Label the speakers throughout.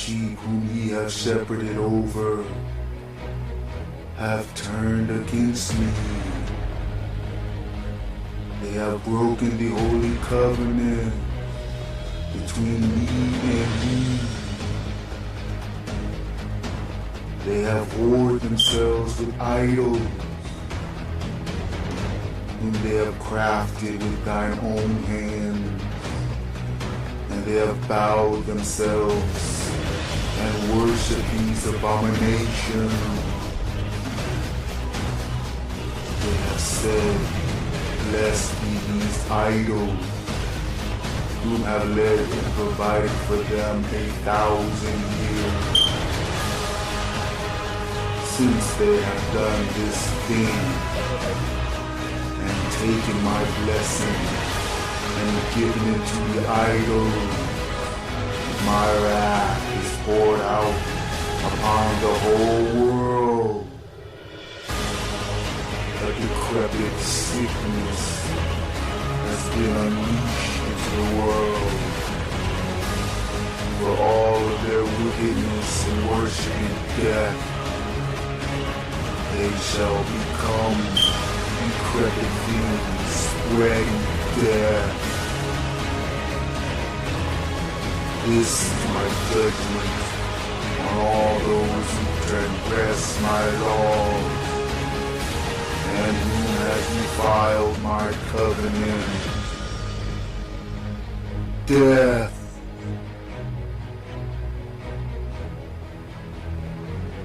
Speaker 1: sheep whom ye have shepherded over have turned against me. They have broken the holy covenant between me and you. They have whored themselves with idols, whom they have crafted with thine own hand, and they have bowed themselves and worshipped these abominations. They have said, blessed be these idols, whom have led and provided for them 1,000 years. Since they have done this thing, and taken my blessing, and given it to the idols, my wrath is poured out upon the whole world. A decrepit sickness has been unleashed into the world. For all of their wickedness and worshiping death, they shall become decrepit things, spreading death. This is my judgment on all those who transgress my laws, and who has defiled my covenant. Death.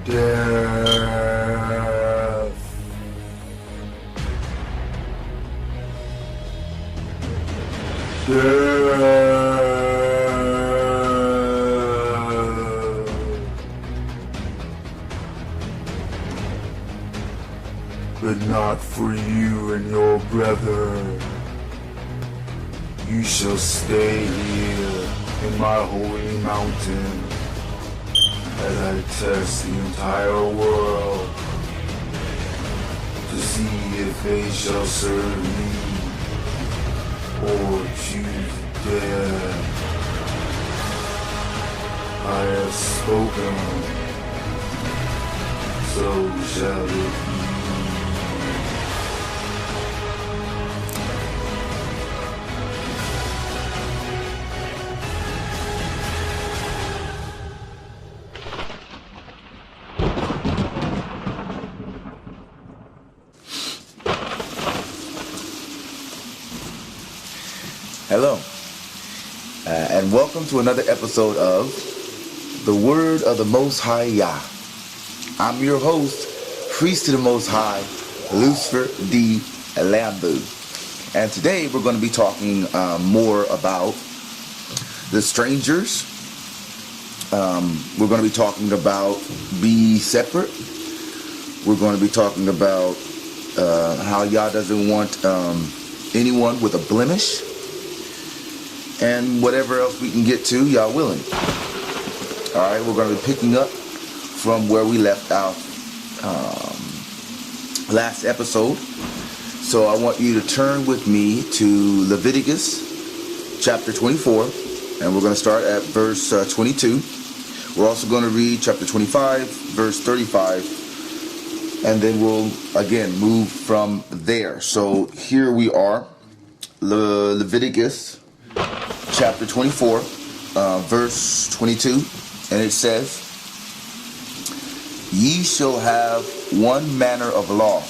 Speaker 1: Death. Death. But not for you and your brother. You shall stay here in my holy mountain as I test the entire world to see if they shall serve me or choose death. I have spoken, so shall it be.
Speaker 2: Hello, and welcome to another episode of The Word of the Most High Yah. I'm your host, Priest to the Most High, Lucifer D. Lambew. And today we're going to be talking more about the strangers. We're going to be talking about be separate. We're going to be talking about how Yah doesn't want anyone with a blemish. And whatever else we can get to, Yah willing. Alright, we're going to be picking up from where we left our last episode. So I want you to turn with me to Leviticus chapter 24. And we're going to start at verse 22. We're also going to read chapter 25, verse 35. And then we'll, again, move from there. So here we are, Leviticus chapter 24, verse 22, and it says, Ye shall have one manner of law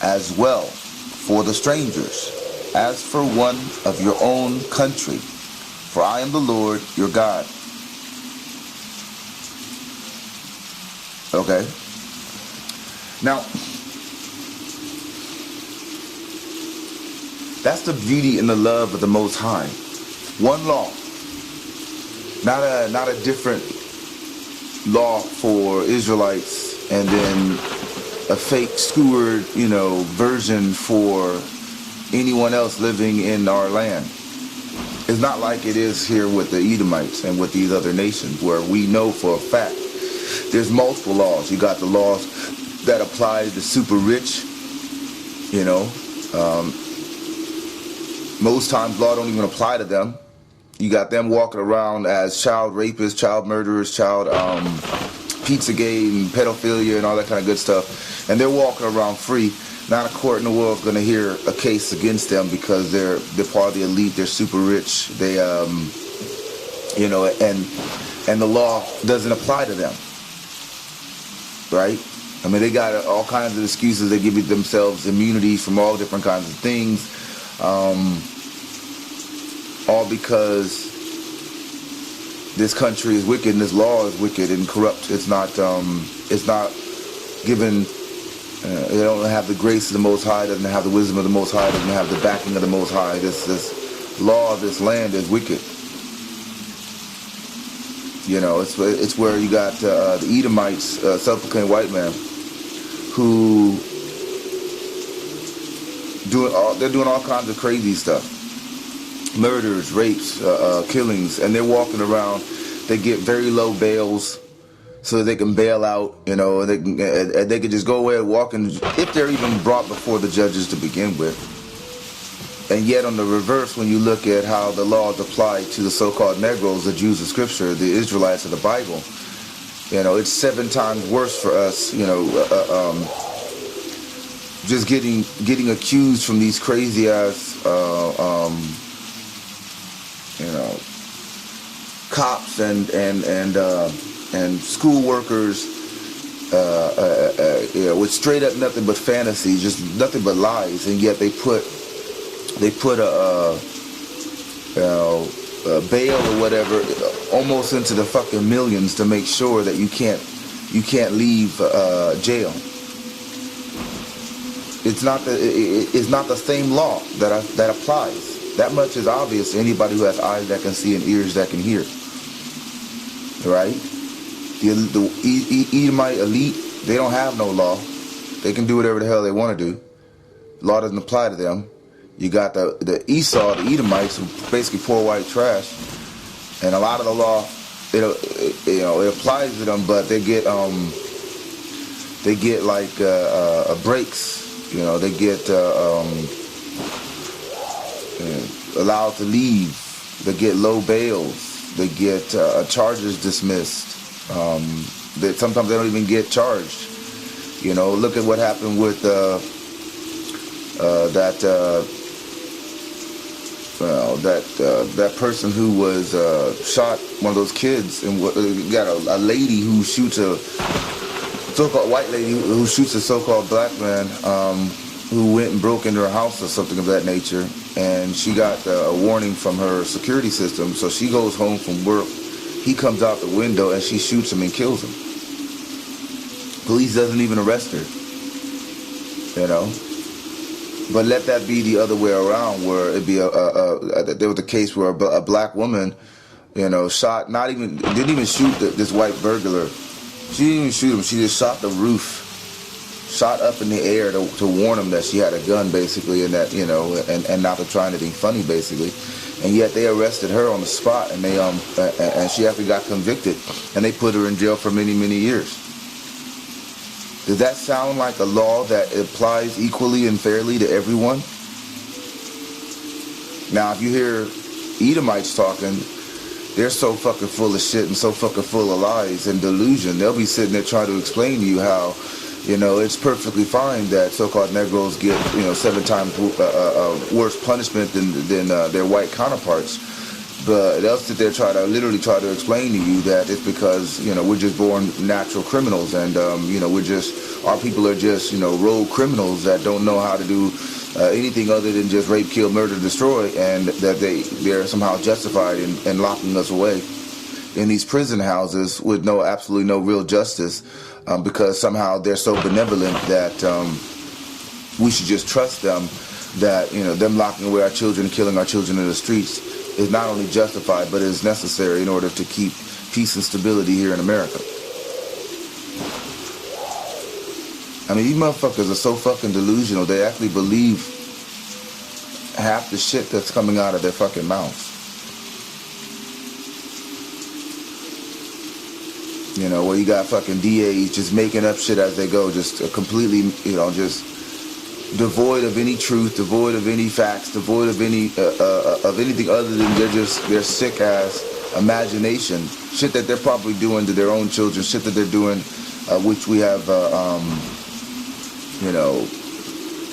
Speaker 2: as well for the strangers, as for one of your own country, for I am the Lord your God. Okay. Now, that's the beauty and the love of the Most High. One law, not a different law for Israelites, and then a fake skewered, version for anyone else living in our land. It's not like it is here with the Edomites and with these other nations, where we know for a fact there's multiple laws. You got the laws that apply to the super rich, most times law don't even apply to them. You got them walking around as child rapists, child murderers, child Pizzagate and pedophilia and all that kind of good stuff. And they're walking around free. Not a court in the world is going to hear a case against them because they're part of the elite. They're super rich. They, you know, and the law doesn't apply to them. Right? I mean, they got all kinds of excuses. They give themselves immunities from all different kinds of things. All because this country is wicked and this law is wicked and corrupt. It's not given. They don't have the grace of the Most High. Doesn't have the wisdom of the Most High. Doesn't have the backing of the Most High. This law of this land is wicked. You know, it's where you got the Edomites, self-proclaimed white man, who they're doing all kinds of crazy stuff. Murders, rapes, killings, and they're walking around. They get very low bails so that they can bail out, you know, they can just go away and walk in, if they're even brought before the judges to begin with. And yet on the reverse, when you look at how the laws apply to the so-called Negroes, the Jews of Scripture, the Israelites of the Bible, you know, it's 7 times worse for us, you know, just getting accused from these crazy ass, you know, cops and school workers, you know, with straight up nothing but fantasy, just nothing but lies, and yet they put a bail or whatever almost into the fucking millions to make sure that you can't leave jail. It's not the same law that applies. That much is obvious to anybody who has eyes that can see and ears that can hear. Right? The Edomite elite, they don't have no law. They can do whatever the hell they want to do. Law doesn't apply to them. You got the Esau, the Edomites, who basically poor white trash, and a lot of the law, it applies to them, but they get like breaks. You know, they get allowed to leave. They get low bails. They get charges dismissed. Sometimes they don't even get charged. You know, look at what happened with that person who was shot, one of those kids, and you got a lady who shoots a so-called white lady who shoots a so-called black man who went and broke into her house or something of that nature, and she got a warning from her security system, so she goes home from work. He comes out the window and she shoots him and kills him. Police doesn't even arrest her, you know. But let that be the other way around, where it'd be there was a case where a black woman, you know, shot, didn't even shoot this white burglar. She didn't even shoot him. She just shot the roof, shot up in the air to warn him that she had a gun, basically, and that, you know, and not to try anything funny, basically. And yet they arrested her on the spot, and and she actually got convicted, and they put her in jail for many, many years. Does that sound like a law that applies equally and fairly to everyone? Now, if you hear Edomites talking, they're so fucking full of shit and so fucking full of lies and delusion. They'll be sitting there trying to explain to you how, you know, it's perfectly fine that so-called Negroes get, you know, 7 times worse punishment than their white counterparts. But they'll sit there literally try to explain to you that it's because, you know, we're just born natural criminals, and you know, our people are just, you know, rogue criminals that don't know how to do anything other than just rape, kill, murder, destroy, and that they're somehow justified in locking us away in these prison houses with absolutely no real justice, because somehow they're so benevolent that we should just trust them, that, you know, them locking away our children and killing our children in the streets is not only justified, but is necessary in order to keep peace and stability here in America. I mean, these motherfuckers are so fucking delusional, they actually believe half the shit that's coming out of their fucking mouths. You know, where you got fucking DAs just making up shit as they go, just completely, you know, just devoid of any truth, devoid of any facts, devoid of any of anything other than their sick ass imagination, shit that they're probably doing to their own children, shit that they're doing, which we have,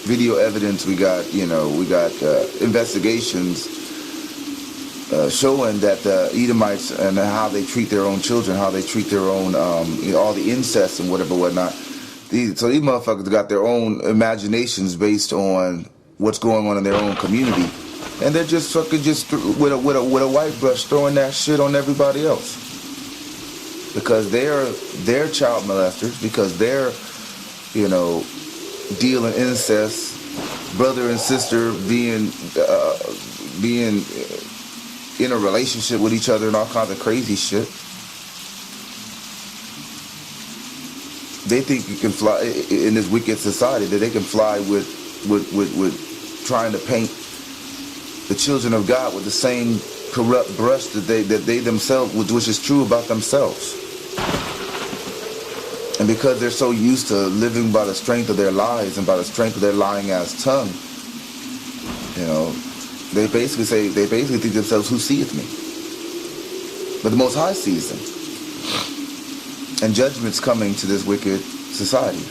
Speaker 2: video evidence. We got investigations showing that the Edomites and how they treat their own children, how they treat their own, all the incest and whatnot. So these motherfuckers got their own imaginations based on what's going on in their own community, and they're just fucking with a white brush throwing that shit on everybody else because they're child molesters, because they're dealing incest, brother and sister being in a relationship with each other and all kinds of crazy shit. They think you can fly in this wicked society, that they can fly with trying to paint the children of God with the same corrupt brush that they themselves, which is true about themselves. And because they're so used to living by the strength of their lies and by the strength of their lying ass tongue, they basically think themselves, who seeth me? But the Most High sees them. And judgment's coming to this wicked society.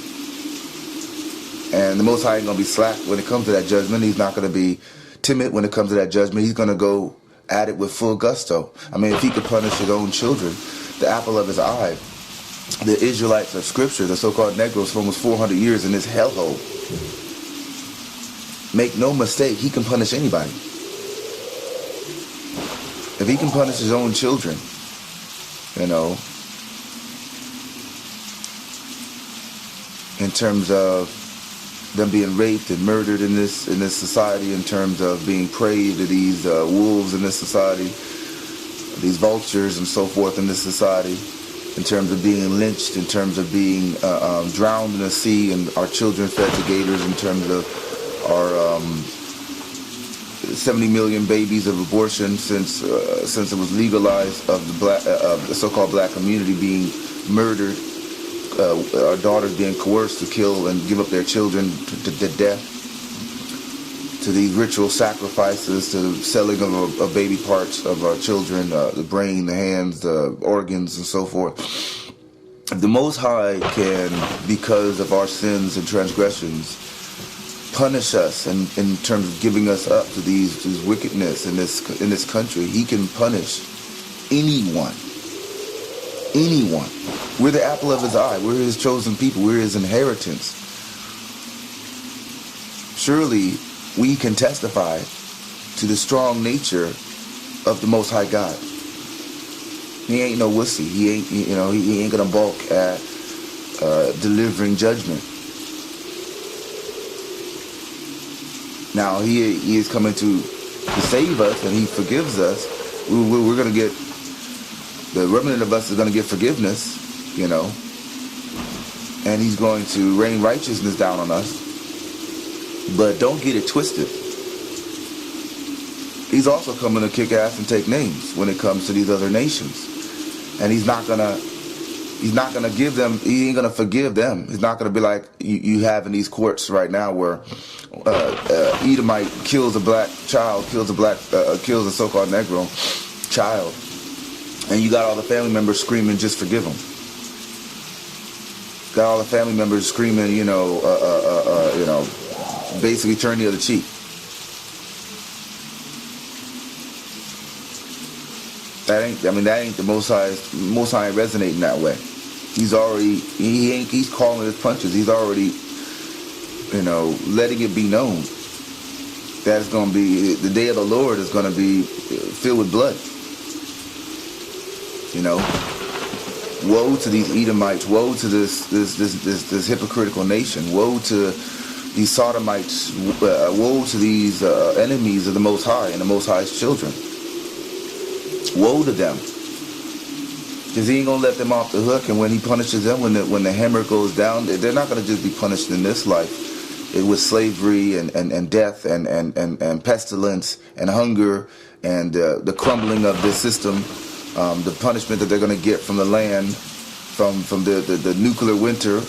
Speaker 2: And the Most High ain't going to be slack when it comes to that judgment. He's not going to be timid when it comes to that judgment. He's going to go at it with full gusto. I mean, if he could punish his own children, the apple of his eye, the Israelites of Scripture, the so-called Negroes for almost 400 years in this hellhole, make no mistake, he can punish anybody. If he can punish his own children, in terms of them being raped and murdered in this society, in terms of being prey to these wolves in this society, these vultures and so forth in this society, in terms of being lynched, in terms of being drowned in the sea and our children fed to gators, in terms of our 70 million babies of abortion since it was legalized, of the so-called black community being murdered, our daughters being coerced to kill and give up their children to death, to these ritual sacrifices, to the selling of baby parts of our children, the brain, the hands, the organs, and so forth. The Most High can, because of our sins and transgressions, punish us in terms of giving us up to these wickedness in this country. He can punish anyone. We're the apple of his eye. We're his chosen people. We're his inheritance. Surely we can testify to the strong nature of the Most High God. He ain't no wussy. He ain't gonna balk at delivering judgment. Now he is coming to save us, and he forgives us. We're gonna get, the remnant of us is gonna get forgiveness, and he's going to rain righteousness down on us. But don't get it twisted. He's also coming to kick ass and take names when it comes to these other nations. And he's not gonna give them, he ain't gonna forgive them. He's not gonna be like you have in these courts right now where Edomite kills a black child, kills a so-called Negro child, and you got all the family members screaming, just forgive him. Got all the family members screaming, basically turn the other cheek. That ain't the Most High. Most High ain't resonating that way. He's calling his punches. He's already, letting it be known that it's going to be, the day of the Lord is going to be filled with blood. Woe to these Edomites. Woe to this hypocritical nation. Woe to these Sodomites. Woe to these enemies of the Most High and the Most High's children. Woe to them. Because he ain't going to let them off the hook. And when he punishes them, when the hammer goes down, they're not going to just be punished in this life. It was slavery and death and pestilence and hunger and the crumbling of this system. The punishment that they're going to get from the land, from the nuclear winter,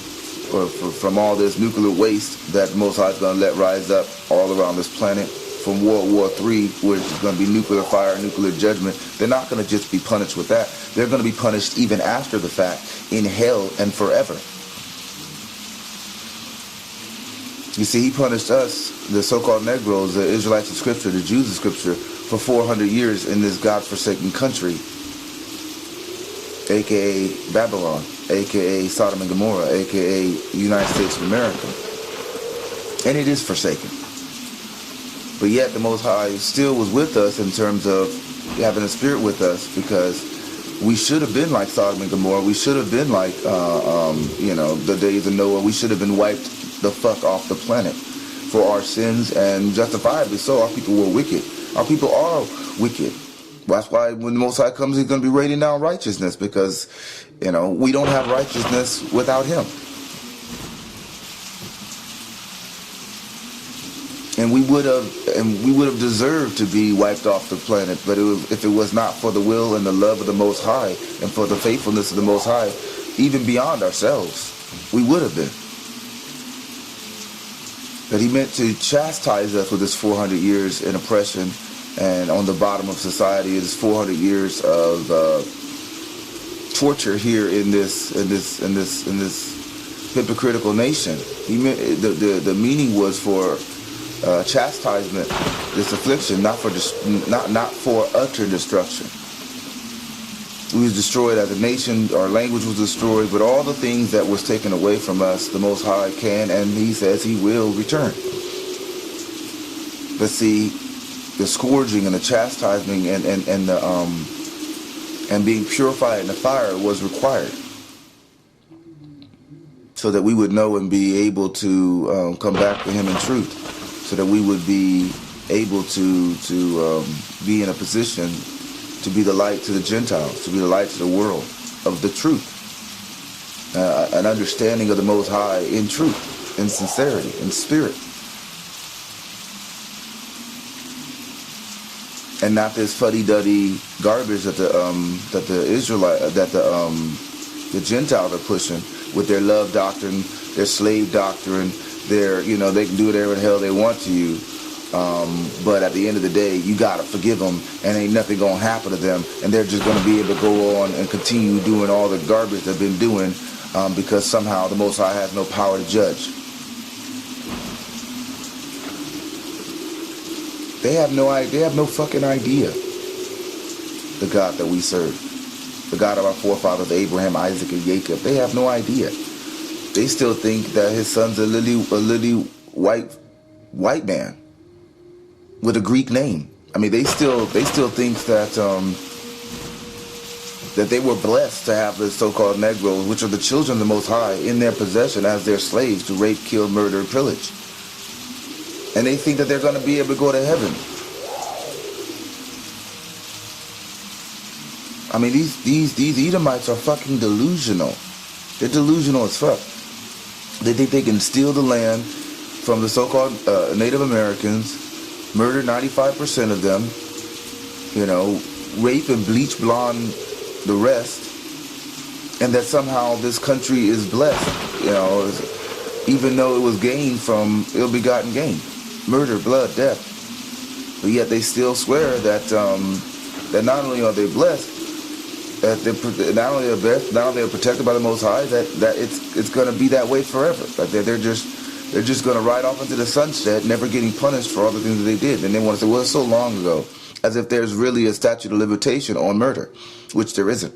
Speaker 2: from all this nuclear waste that the Most High is going to let rise up all around this planet, from World War III, where it's going to be nuclear fire, nuclear judgment. They're not going to just be punished with that. They're going to be punished even after the fact, in hell and forever. You see, he punished us, the so-called Negroes, the Israelites of Scripture, the Jews of Scripture, for 400 years in this God-forsaken country, a.k.a. Babylon, a.k.a. Sodom and Gomorrah, a.k.a. United States of America. And it is forsaken. But yet the Most High still was with us in terms of having a spirit with us, because we should have been like Sodom and Gomorrah. We should have been like, the days of Noah. We should have been wiped the fuck off the planet for our sins, and justifiably so. Our people were wicked. Our people are wicked. That's why when the Most High comes, he's going to be raining down righteousness, because, we don't have righteousness without him. And we would have deserved to be wiped off the planet, but if it was not for the will and the love of the Most High, and for the faithfulness of the Most High, even beyond ourselves, we would have been. That he meant to chastise us with this 400 years in oppression, and on the bottom of society is 400 years of torture here in this hypocritical nation. He meant the meaning was for chastisement, this affliction, not for utter destruction. We was destroyed as a nation, our language was destroyed, but all the things that was taken away from us, the Most High can, and he says he will return. But see, the scourging and the chastising and being purified in the fire was required, so that we would know and be able to come back to him in truth, so that we would be able to be in a position to be the light to the Gentiles, to be the light to the world of the truth, an understanding of the Most High in truth, in sincerity, in spirit, and not this fuddy-duddy garbage that the Gentiles are pushing with their love doctrine, their slave doctrine, their they can do whatever the hell they want to you. But at the end of the day, you gotta forgive them, and ain't nothing gonna happen to them, and they're just gonna be able to go on and continue doing all the garbage they've been doing, because somehow the Most High has no power to judge. They have no idea. They have no fucking idea. The God that we serve, the God of our forefathers, Abraham, Isaac, and Jacob. They have no idea. They still think that his son's a lily white man with a Greek name. I mean, they still think that that they were blessed to have the so-called Negroes, which are the children of the Most High, in their possession as their slaves to rape, kill, murder, and pillage. And they think that they're going to be able to go to heaven. I mean, these Edomites are fucking delusional. They're delusional as fuck. They think they can steal the land from the so-called Native Americans, murder 95% of them, rape and bleach blonde the rest, and that somehow this country is blessed, even though it was gained from ill-begotten gain, murder, blood, death. But yet they still swear that that not only are they blessed, that not only are protected by the Most High, that it's going to be that way forever. Like they're just going to ride off into the sunset, never getting punished for all the things that they did. And they want to say, well, it's so long ago, as if there's really a statute of limitation on murder, which there isn't.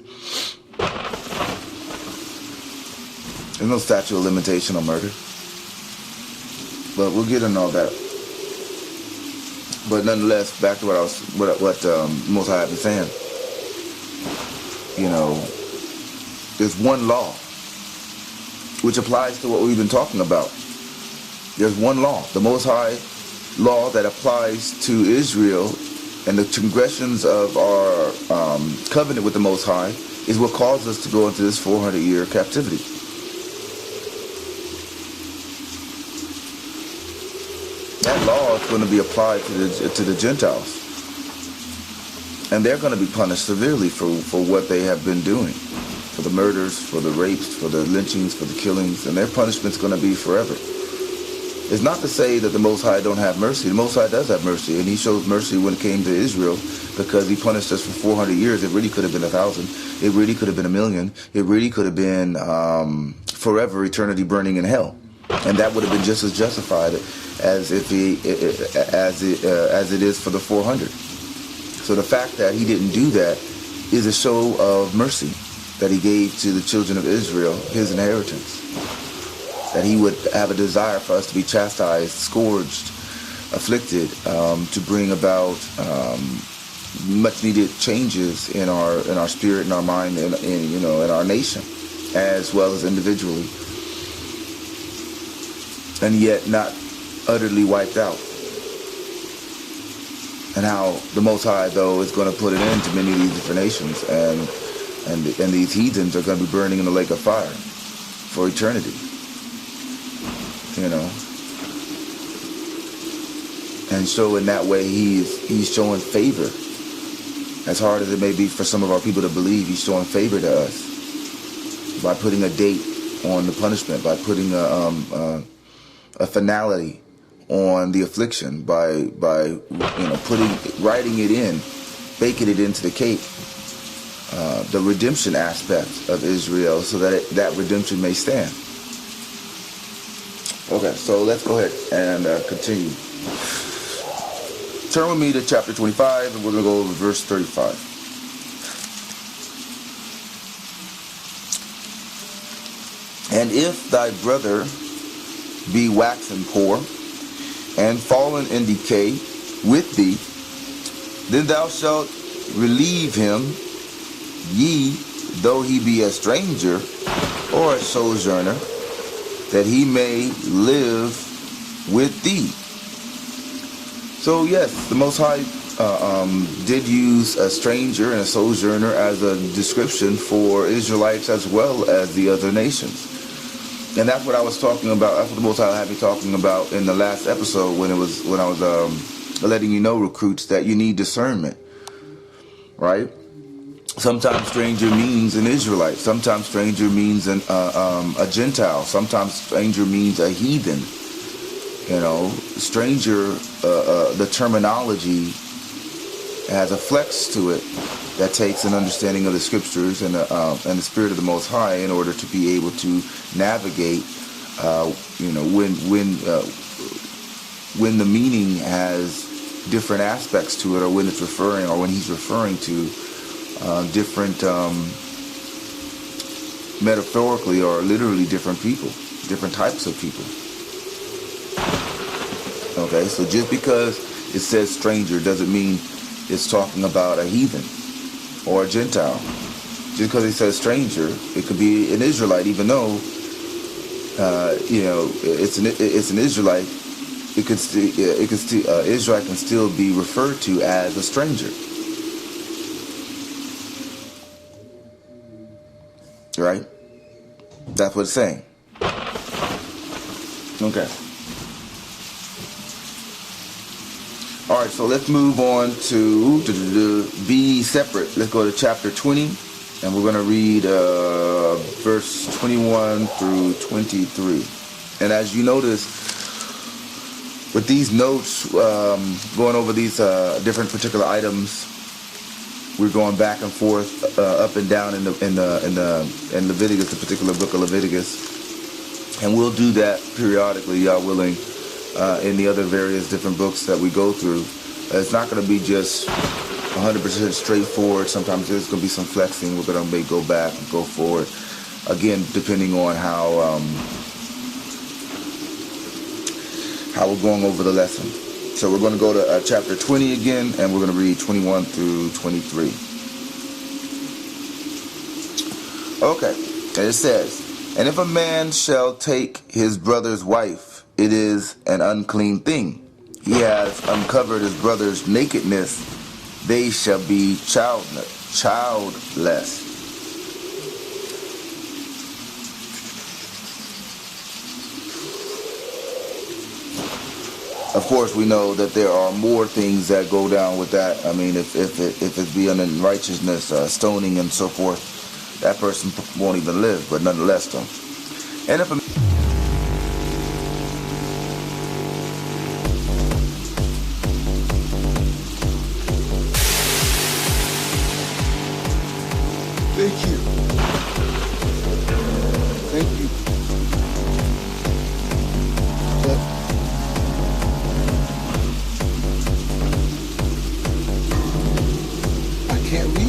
Speaker 2: There's no statute of limitation on murder. But we'll get into all that. But nonetheless, back to what Most High had been saying. There's one law which applies to what we've been talking about. There's one law, the Most High law that applies to Israel, and the transgressions of our covenant with the Most High is what caused us to go into this 400-year captivity. That law is going to be applied to the Gentiles, and they're going to be punished severely for what they have been doing. for the murders, for the rapes, for the lynchings, for the killings, and their punishment's going to be forever. It's not to say that the Most High don't have mercy. The Most High does have mercy, and he shows mercy when it came to Israel, because he punished us for 400 years. It really could have been 1,000. It really could have been 1,000,000. It really could have been forever, eternity burning in hell, and that would have been just as justified as if as it is for the 400. So the fact that he didn't do that is a show of mercy that he gave to the children of Israel, his inheritance. That he would have a desire for us to be chastised, scourged, afflicted, to bring about much needed changes in our spirit, in our mind, in our nation, as well as individually, and yet not utterly wiped out. And how the Most High, though, is going to put an end to many of these different nations, and these heathens are going to be burning in the lake of fire for eternity. And so in that way, he's showing favor. As hard as it may be for some of our people to believe, he's showing favor to us by putting a date on the punishment, by putting a finality on the affliction, by writing it in, baking it into the cake, the redemption aspect of Israel, so that that redemption may stand. Okay, so let's go ahead and continue. Turn with me to chapter 25, and we're going to go over verse 35. And if thy brother be waxen poor, and fallen in decay with thee, then thou shalt relieve him, ye, though he be a stranger or a sojourner, that he may live with thee. So yes, the Most High did use a stranger and a sojourner as a description for Israelites as well as the other nations. And that's what I was talking about. That's what the Most High had me talking about in the last episode when I was letting you know, recruits, that you need discernment, right? Sometimes stranger means an Israelite. Sometimes stranger means a Gentile. Sometimes stranger means a heathen. Stranger, the terminology has a flex to it that takes an understanding of the scriptures and the spirit of the Most High in order to be able to navigate, when the meaning has different aspects to it, or when it's referring, or when he's referring to different, metaphorically or literally different people, different types of people. Okay, so just because it says stranger doesn't mean it's talking about a heathen or a Gentile. Just because it says stranger, it could be an Israelite, even though it's an Israelite. Israelite can still be referred to as a stranger. Right? That's what it's saying. Okay. Alright, so let's move on to be separate. Let's go to chapter 20, and we're going to read verse 21 through 23. And as you notice, with these notes, going over these different particular items, we're going back and forth, up and down in Leviticus, the particular book of Leviticus, and we'll do that periodically, y'all willing, in the other various different books that we go through. It's not going to be just 100% straightforward. Sometimes there's going to be some flexing. We're going to go back and go forward, again, depending on how we're going over the lesson. So we're going to go to chapter 20 again, and we're going to read 21 through 23. Okay, and it says, and if a man shall take his brother's wife, it is an unclean thing. He has uncovered his brother's nakedness. They shall be childless. Of course, we know that there are more things that go down with that. I mean, if it be an unrighteousness, stoning and so forth, that person won't even live, but nonetheless though. And if a
Speaker 1: Thank you. Thank you. But I can't read.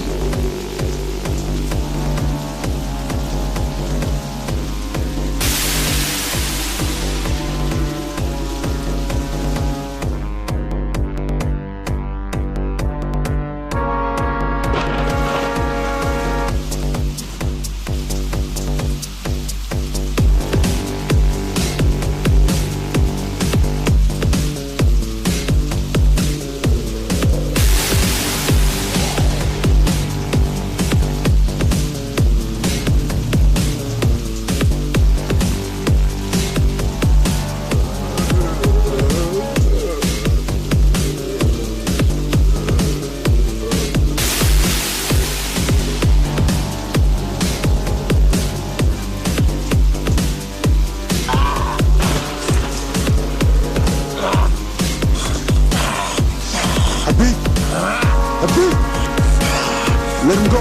Speaker 1: Let him go.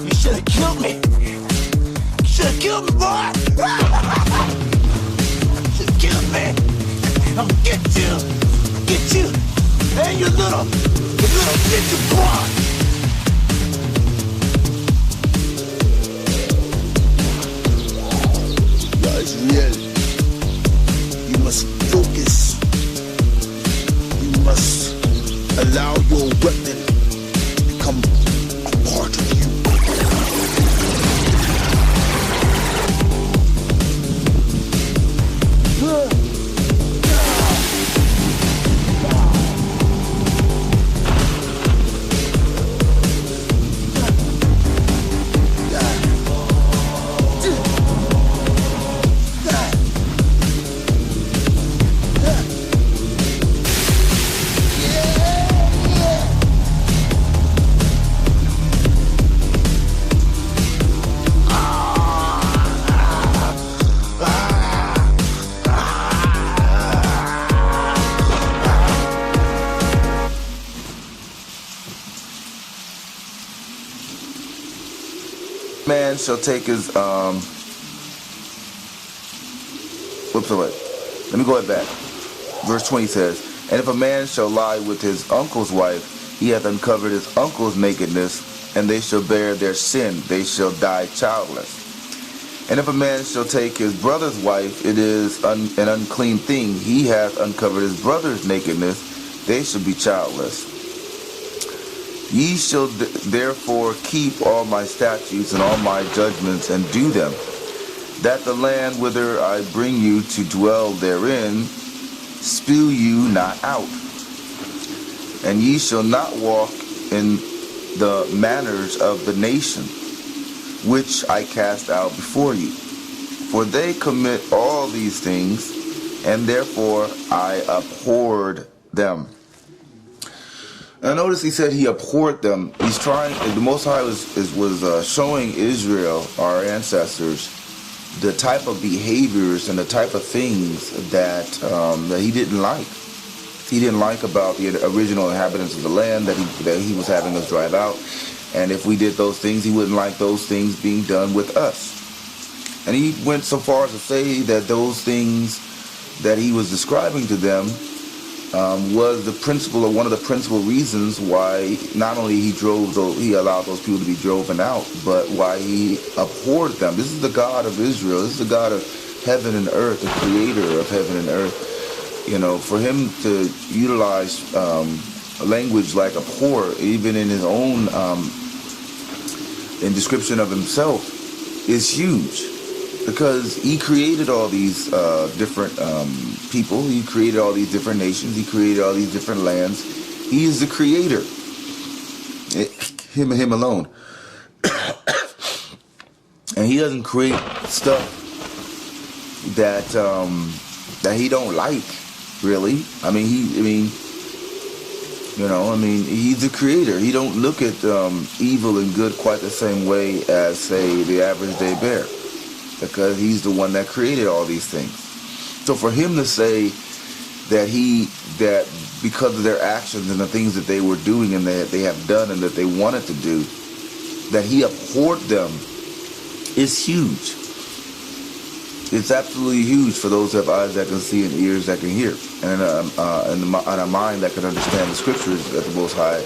Speaker 3: You should have killed me. You should have killed me, boy. Should have killed me. I'll get you, and your little ninja boy.
Speaker 1: It's real. You must focus. You must allow your weapon to become a part of you.
Speaker 2: Man shall take his whoops, wait. Let me go back. Verse 20 says, and if a man shall lie with his uncle's wife, he hath uncovered his uncle's nakedness, and they shall bear their sin, they shall die childless. And if a man shall take his brother's wife, it is an unclean thing, he hath uncovered his brother's nakedness, they shall be childless. Ye shall therefore keep all my statutes and all my judgments, and do them, that the land whither I bring you to dwell therein spew you not out. And ye shall not walk in the manners of the nation which I cast out before you. For they commit all these things, and therefore I abhorred them. Now notice he said he abhorred them. He's trying, the Most High was showing Israel, our ancestors, the type of behaviors and the type of things that he didn't like. He didn't like about the original inhabitants of the land that he was having us drive out. And if we did those things, he wouldn't like those things being done with us. And he went so far as to say that those things that he was describing to them was the principal, or one of the principal reasons why not only he allowed those people to be driven out, but why he abhorred them. This is the God of Israel. This is the God of heaven and earth, the creator of heaven and earth. You know, for him to utilize language like abhor, even in his own in description of himself, is huge. Because he created all these different people. He created all these different nations. He created all these different lands. He is the creator. Him and him alone. And he doesn't create stuff that he don't like, really. He's a creator. He don't look at evil and good quite the same way as, say, the average day bear, because he's the one that created all these things. So for him to say that because of their actions and the things that they were doing and that they have done and that they wanted to do, that he abhorred them, is huge. It's absolutely huge for those who have eyes that can see and ears that can hear, and a mind that can understand the scriptures that the Most High,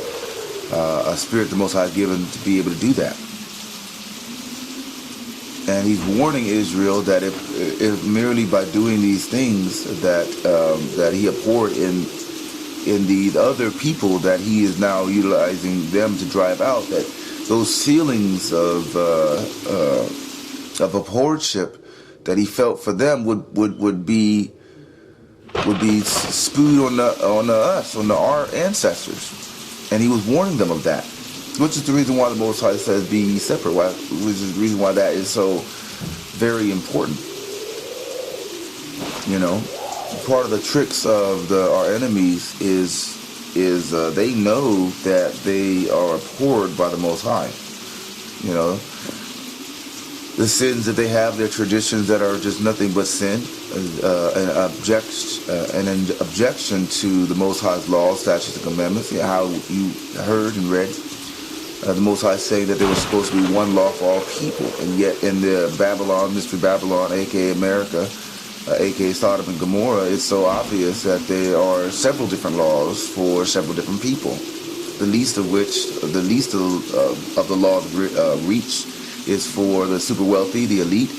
Speaker 2: a spirit the Most High has given to be able to do that. And he's warning Israel that if merely by doing these things that he abhorred in the other people that he is now utilizing them to drive out, that those feelings of abhorrence that he felt for them would be spewed on our ancestors, and he was warning them of that, which is the reason why the Most High says be ye separate. Which is the reason why that is so very important. Part of the tricks of our enemies is they know that they are abhorred by the Most High. The sins that they have, their traditions that are just nothing but sin, an objection to the Most High's laws, statutes, and commandments. How you heard and read the Most High saying that there was supposed to be one law for all people, and yet in the Mystery Babylon, aka America, aka Sodom and Gomorrah, it's so obvious that there are several different laws for several different people. The least of the law of reach is for the super wealthy, the elite,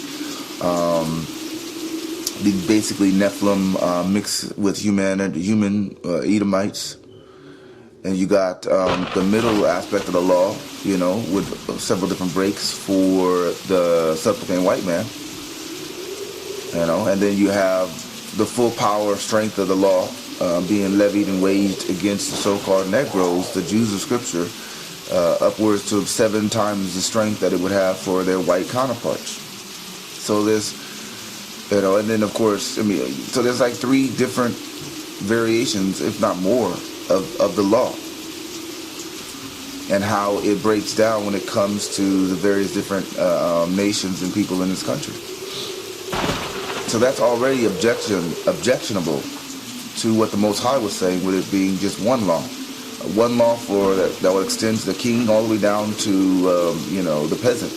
Speaker 2: basically Nephilim mixed with human Edomites. And you got the middle aspect of the law, with several different breaks for the supplicant white man. And then you have the full power, strength of the law being levied and waged against the so-called Negroes, the Jews of Scripture, upwards to 7 times the strength that it would have for their white counterparts. So there's, and then of course, so there's like 3 different variations, if not more, of the law, and how it breaks down when it comes to the various different nations and people in this country. So that's already objectionable to what the Most High was saying, with it being just one law. One law that would extend to the king all the way down to the peasant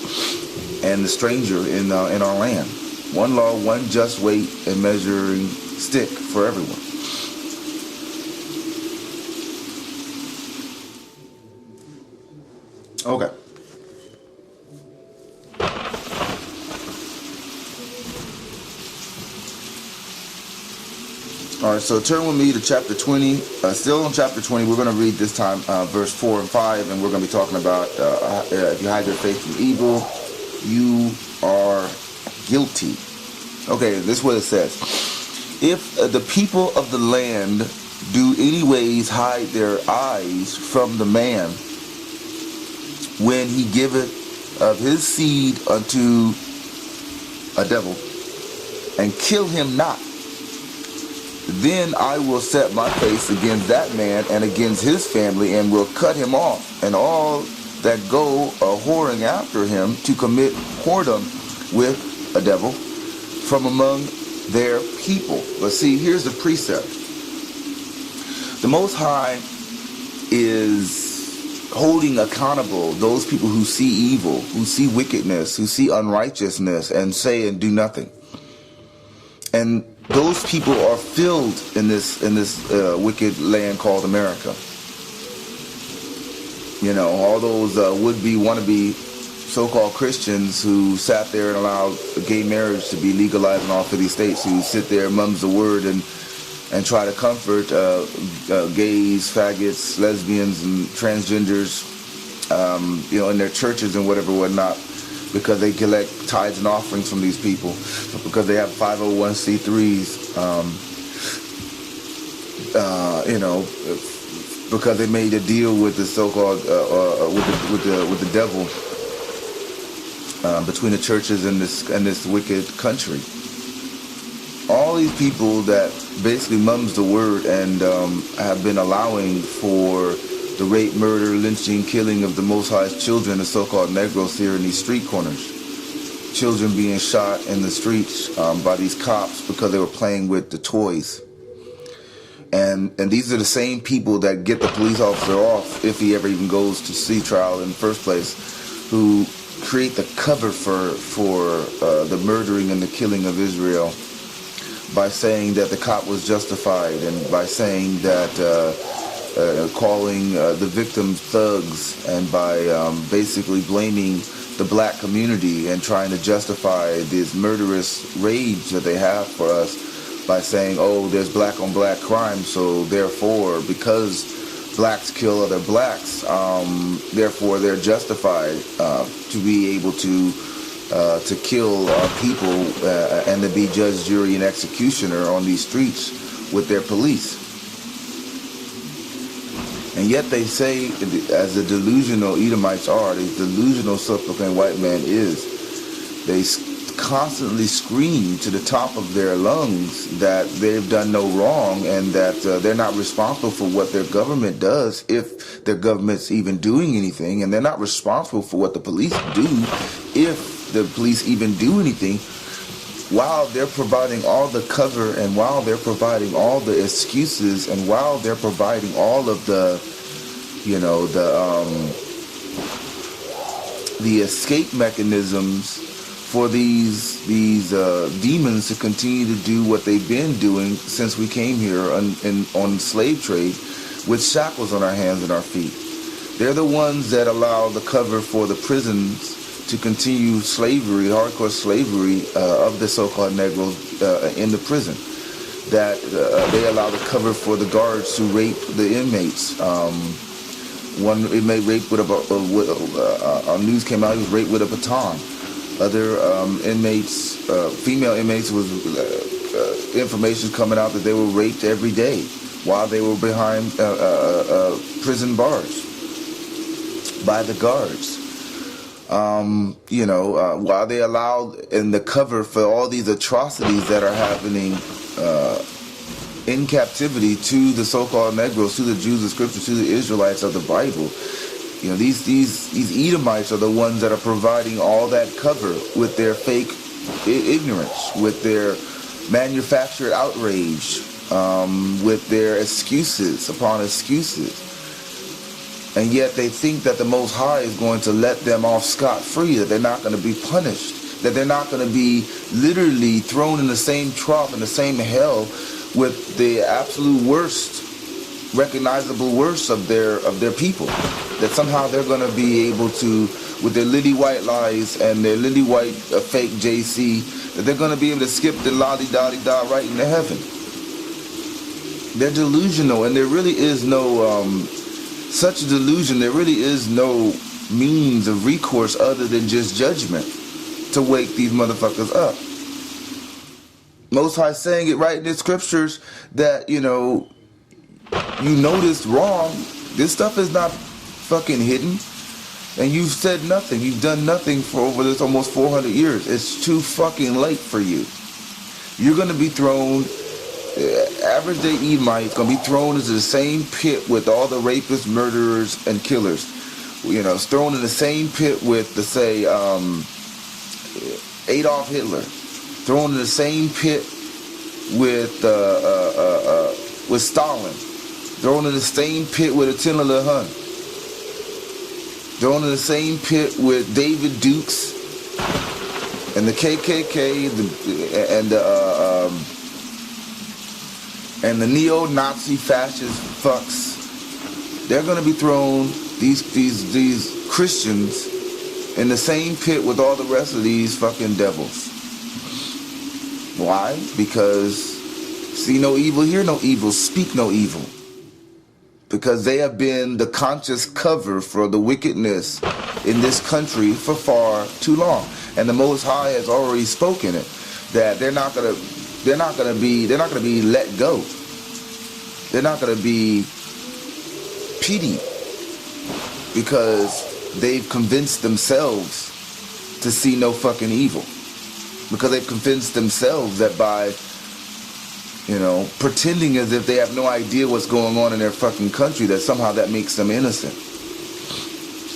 Speaker 2: and the stranger in our land. One law, one just weight and measuring stick for everyone. Okay. All right, so turn with me to chapter 20. Still on chapter 20, we're going to read this time verse 4 and 5, and we're going to be talking about if you hide your faith from evil, you are guilty. Okay, this is what it says. If the people of the land do anyways hide their eyes from the man, when he giveth of his seed unto a devil, and kill him not, then I will set my face against that man and against his family, and will cut him off, and all that go a-whoring after him to commit whoredom with a devil from among their people. But see, here's the precept. The Most High is holding accountable those people who see evil, who see wickedness, who see unrighteousness, and say and do nothing. And those people are filled in this wicked land called America. All those would-be, wannabe so-called Christians who sat there and allowed gay marriage to be legalized in all 50 states, who sit there, mums the word, and try to comfort gays, faggots, lesbians, and transgenders, in their churches and whatnot, because they collect tithes and offerings from these people, because they have 501c3s, because they made a deal with the so-called with the devil, between the churches in this wicked country. All these people that basically mum's the word and have been allowing for the rape, murder, lynching, killing of the Most High's children, the so-called Negroes here in these street corners. Children being shot in the streets by these cops because they were playing with the toys. And these are the same people that get the police officer off, if he ever even goes to sea trial in the first place, who create the cover for the murdering and the killing of Israel by saying that the cop was justified, and by saying that calling the victims thugs, and by basically blaming the black community and trying to justify this murderous rage that they have for us by saying, oh, there's black on black crime, so therefore, because blacks kill other blacks, therefore they're justified to be able to kill people and to be judge, jury, and executioner on these streets with their police. And yet they say, as the delusional Edomites are, the delusional self-proclaimed white man is, they constantly scream to the top of their lungs that they've done no wrong and that they're not responsible for what their government does, if their government's even doing anything, and they're not responsible for what the police do, if the police even do anything, while they're providing all the cover, and while they're providing all the excuses, and while they're providing all of the, the escape mechanisms for these demons to continue to do what they've been doing since we came here on slave trade, with shackles on our hands and our feet. They're the ones that allow the cover for the prisons to continue slavery, hardcore slavery of the so-called Negroes in the prison. That they allow the cover for the guards to rape the inmates. One inmate raped with on news came out, he was raped with a baton. Other inmates, female inmates, was information coming out that they were raped every day while they were behind prison bars by the guards. While they allowed in the cover for all these atrocities that are happening in captivity to the so-called Negroes, to the Jews of Scripture, to the Israelites of the Bible. These Edomites are the ones that are providing all that cover with their fake ignorance, with their manufactured outrage, with their excuses upon excuses. And yet they think that the Most High is going to let them off scot-free, that they're not going to be punished, that they're not going to be literally thrown in the same trough, in the same hell, with the absolute worst, recognizable worst of their people. That somehow they're going to be able to, with their lily white lies and their lily white fake JC, that they're going to be able to skip the lolly-dolly-da right into heaven. They're delusional, and there really is no... such a delusion, there really is no means of recourse other than just judgment to wake these motherfuckers up. Most High saying it right in the scriptures that, you noticed wrong. This stuff is not fucking hidden. And you've said nothing. You've done nothing for over this almost 400 years. It's too fucking late for you. You're going to be thrown... average day Edomite is going to be thrown into the same pit with all the rapists, murderers, and killers. It's thrown in the same pit with, Adolf Hitler. Thrown in the same pit with Stalin. Thrown in the same pit with Attila the Hun. Thrown in the same pit with David Dukes and the KKK and the neo-Nazi fascist fucks. They're going to be thrown, these Christians, in the same pit with all the rest of these fucking devils. Why? Because see no evil, hear no evil, speak no evil. Because they have been the conscious cover for the wickedness in this country for far too long. And the Most High has already spoken it, that they're not gonna be let go. They're not gonna be pitied because they've convinced themselves to see no fucking evil. Because they've convinced themselves that by, pretending as if they have no idea what's going on in their fucking country, that somehow that makes them innocent.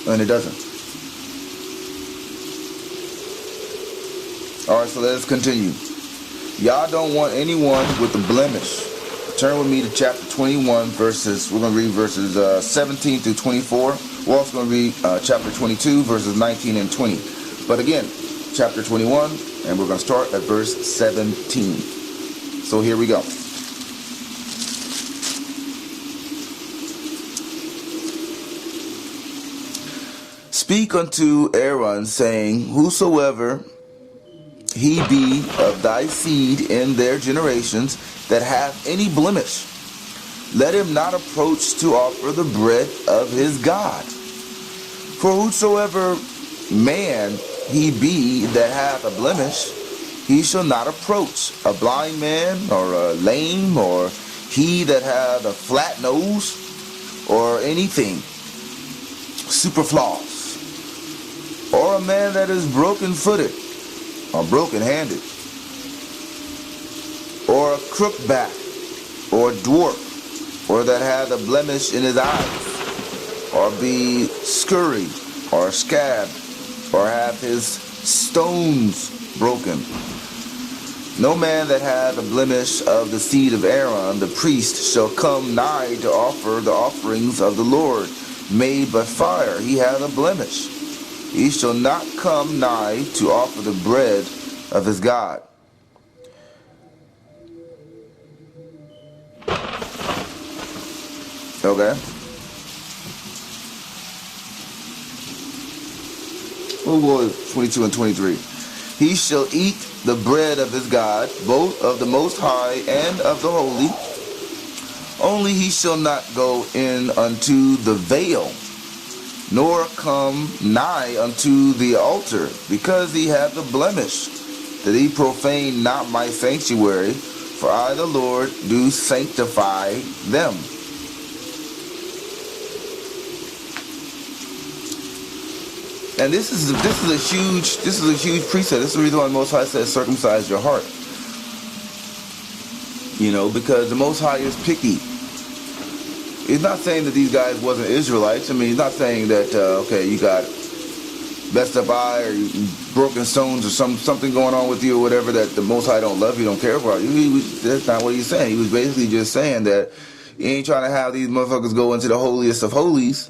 Speaker 2: And it doesn't. Alright, so let's continue. Y'all don't want anyone with a blemish. Turn with me to chapter 21, we're going to read verses 17 through 24. We're also going to read chapter 22, verses 19 and 20. But again, chapter 21, and we're going to start at verse 17. So here we go. Speak unto Aaron, saying, whosoever he be of thy seed in their generations that hath any blemish, let him not approach to offer the bread of his God. For whosoever man he be that hath a blemish, he shall not approach. A blind man, or a lame, or he that hath a flat nose, or anything superfluous, or a man that is broken-footed, or broken-handed, or a crook-back, or a dwarf, or that hath a blemish in his eyes, or be scurried, or scabbed, or hath his stones broken. No man that hath a blemish of the seed of Aaron, the priest, shall come nigh to offer the offerings of the Lord, made by fire. He hath a blemish. He shall not come nigh to offer the bread of his God. Okay. We'll go with 22 and 23. He shall eat the bread of his God, both of the Most High and of the Holy. Only he shall not go in unto the veil, nor come nigh unto the altar, because he hath a blemish, that he profane not my sanctuary, for I the Lord do sanctify them. And this is a huge precept. This is the reason why the Most High says circumcise your heart. Because the Most High is picky. He's not saying that these guys wasn't Israelites. I mean, he's not saying that you got messed up eye or broken stones or something going on with you or whatever, that the Most High don't love you, don't care about you. That's not what he's saying. He was basically just saying that he ain't trying to have these motherfuckers go into the holiest of holies,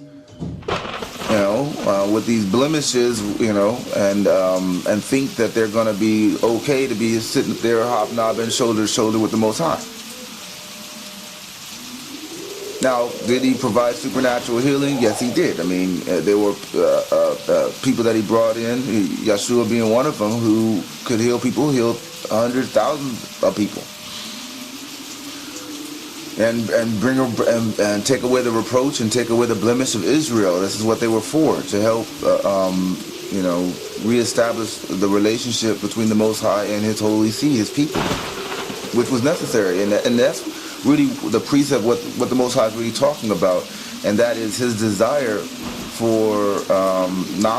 Speaker 2: with these blemishes, and think that they're going to be okay to be sitting there hobnobbing shoulder to shoulder with the Most High. Now, did he provide supernatural healing? Yes, he did. I mean, there were people that he brought in, Yeshua being one of them, who could heal people, healed hundreds, thousands of people. And take away the reproach and take away the blemish of Israel. This is what they were for, to help, reestablish the relationship between the Most High and His holy seed, His people, which was necessary. And that's really the precept what the Most High is really talking about, and that is His desire for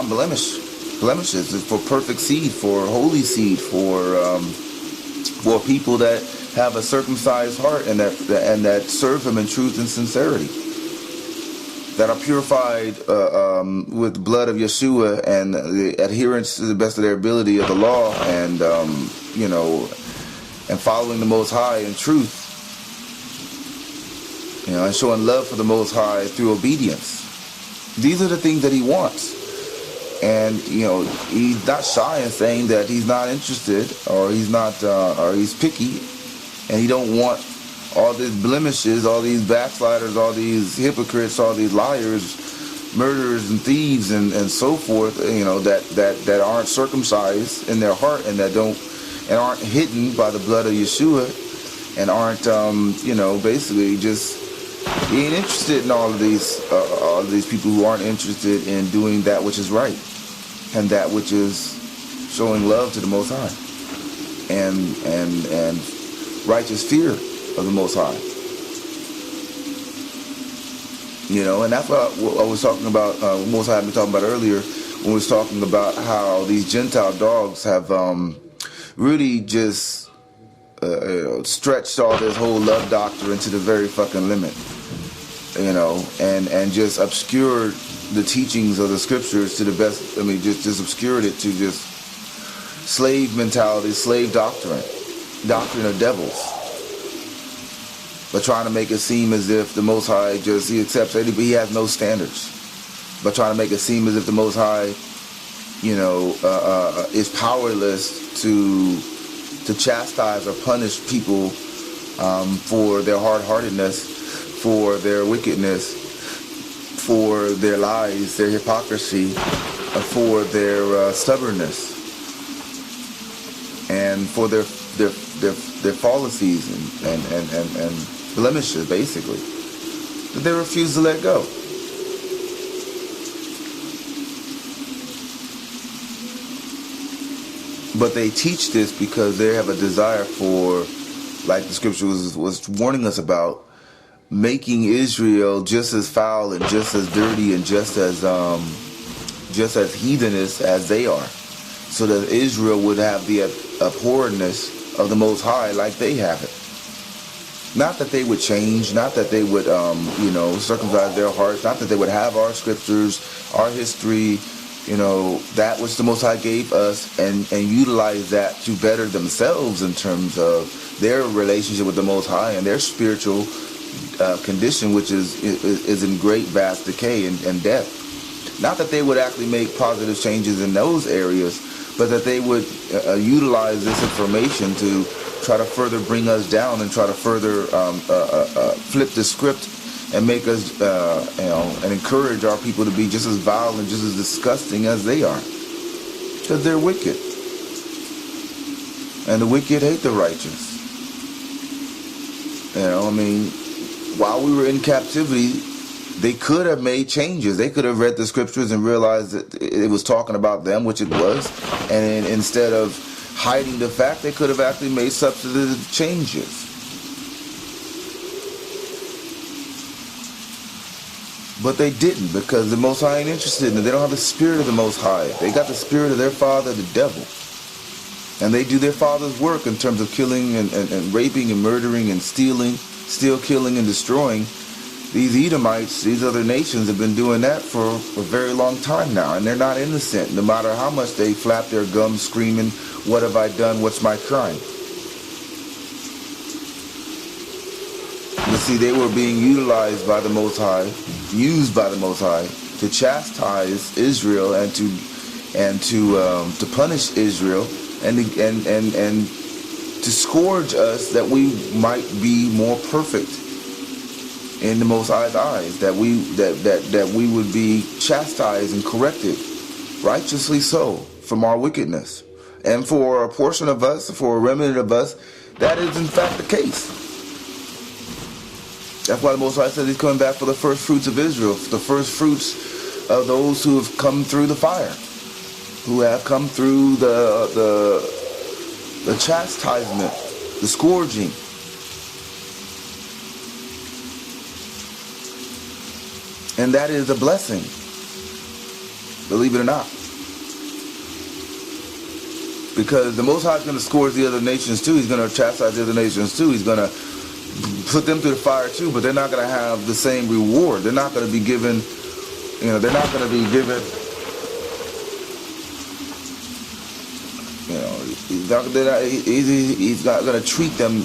Speaker 2: blemishes, for perfect seed, for holy seed, for people that have a circumcised heart and that serve Him in truth and sincerity, that are purified with the blood of Yeshua and the adherence to the best of their ability of the law, and and following the Most High in truth, and showing love for the Most High through obedience. These are the things that He wants. And He's not shy in saying that He's not interested, or He's not, or He's picky, and He don't want all these blemishes, all these backsliders, all these hypocrites, all these liars, murderers and thieves, and so forth. That aren't circumcised in their heart, and that aren't hidden by the blood of Yeshua, and aren't basically just. He ain't interested in all of these people who aren't interested in doing that which is right, and that which is showing love to the Most High, and righteous fear of the Most High. And that's what I was talking about. Most High had been talking about earlier when we was talking about how these Gentile dogs have really just stretched all this whole love doctrine to the very fucking limit, and just obscured the teachings of the scriptures to the best. I mean, just obscured it to just slave mentality, slave doctrine of devils, but trying to make it seem as if the Most High he accepts anybody. He has no standards, but trying to make it seem as if the Most High, is powerless to chastise or punish people for their hard-heartedness, for their wickedness, for their lies, their hypocrisy, for their stubbornnness, and for their fallacies and blemishes, basically, that they refuse to let go. But they teach this because they have a desire for, like the scripture was warning us about, making Israel just as foul and just as dirty and just as heathenish as they are, so that Israel would have the abhorrence of the Most High like they have it. Not that they would change, not that they would circumcise their hearts, not that they would have our scriptures, our history, that which the Most High gave us, and utilize that to better themselves in terms of their relationship with the Most High and their spiritual condition, which is in great vast decay and death. Not that they would actually make positive changes in those areas, but that they would utilize this information to try to further bring us down and try to further flip the script and make us, and encourage our people to be just as vile and just as disgusting as they are. Because they're wicked. And the wicked hate the righteous. While we were in captivity, they could have made changes. They could have read the scriptures and realized that it was talking about them, which it was. And instead of hiding the fact, they could have actually made substantive changes. But they didn't, because the Most High ain't interested in it. They don't have the spirit of the Most High. They got the spirit of their father, the devil. And they do their father's work in terms of killing and raping and murdering and stealing, still killing and destroying. These Edomites, these other nations have been doing that for a very long time now. And they're not innocent, no matter how much they flap their gums screaming, "What have I done? What's my crime?" You see, they were being utilized by the Most High, used by the Most High, to chastise Israel and to punish Israel and to scourge us, that we might be more perfect in the Most High's eyes, that we would be chastised and corrected, righteously so, from our wickedness. And for a portion of us, for a remnant of us, that is in fact the case. That's why the Most High says He's coming back for the first fruits of Israel, the first fruits of those who have come through the fire, who have come through the chastisement, the scourging. And that is a blessing, believe it or not. Because the Most High is going to scourge the other nations too. He's going to chastise the other nations too. He's going to put them through the fire too, but they're not going to have the same reward. They're not going to be given, they're not going to be given, he's not going to treat them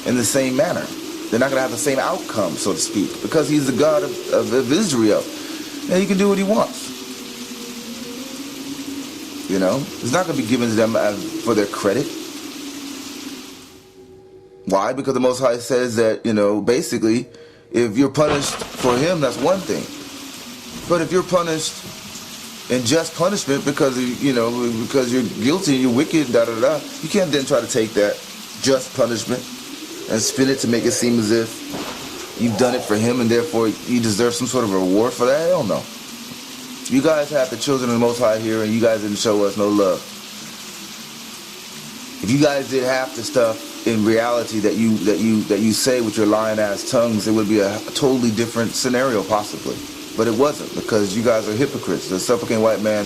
Speaker 2: in the same manner. They're not going to have the same outcome, so to speak, because He's the God of Israel, and He can do what He wants. It's not going to be given to them for their credit. Why? Because the Most High says that, basically, if you're punished for Him, that's one thing. But if you're punished in just punishment because you're guilty and you're wicked, you can't then try to take that just punishment and spin it to make it seem as if you've done it for Him and therefore you deserve some sort of reward for that. Hell no. You guys have the children of the Most High here, and you guys didn't show us no love. If you guys did half the stuff in reality that you say with your lying ass tongues, it would be a totally different scenario, possibly. But it wasn't, because you guys are hypocrites. The suffocating white man.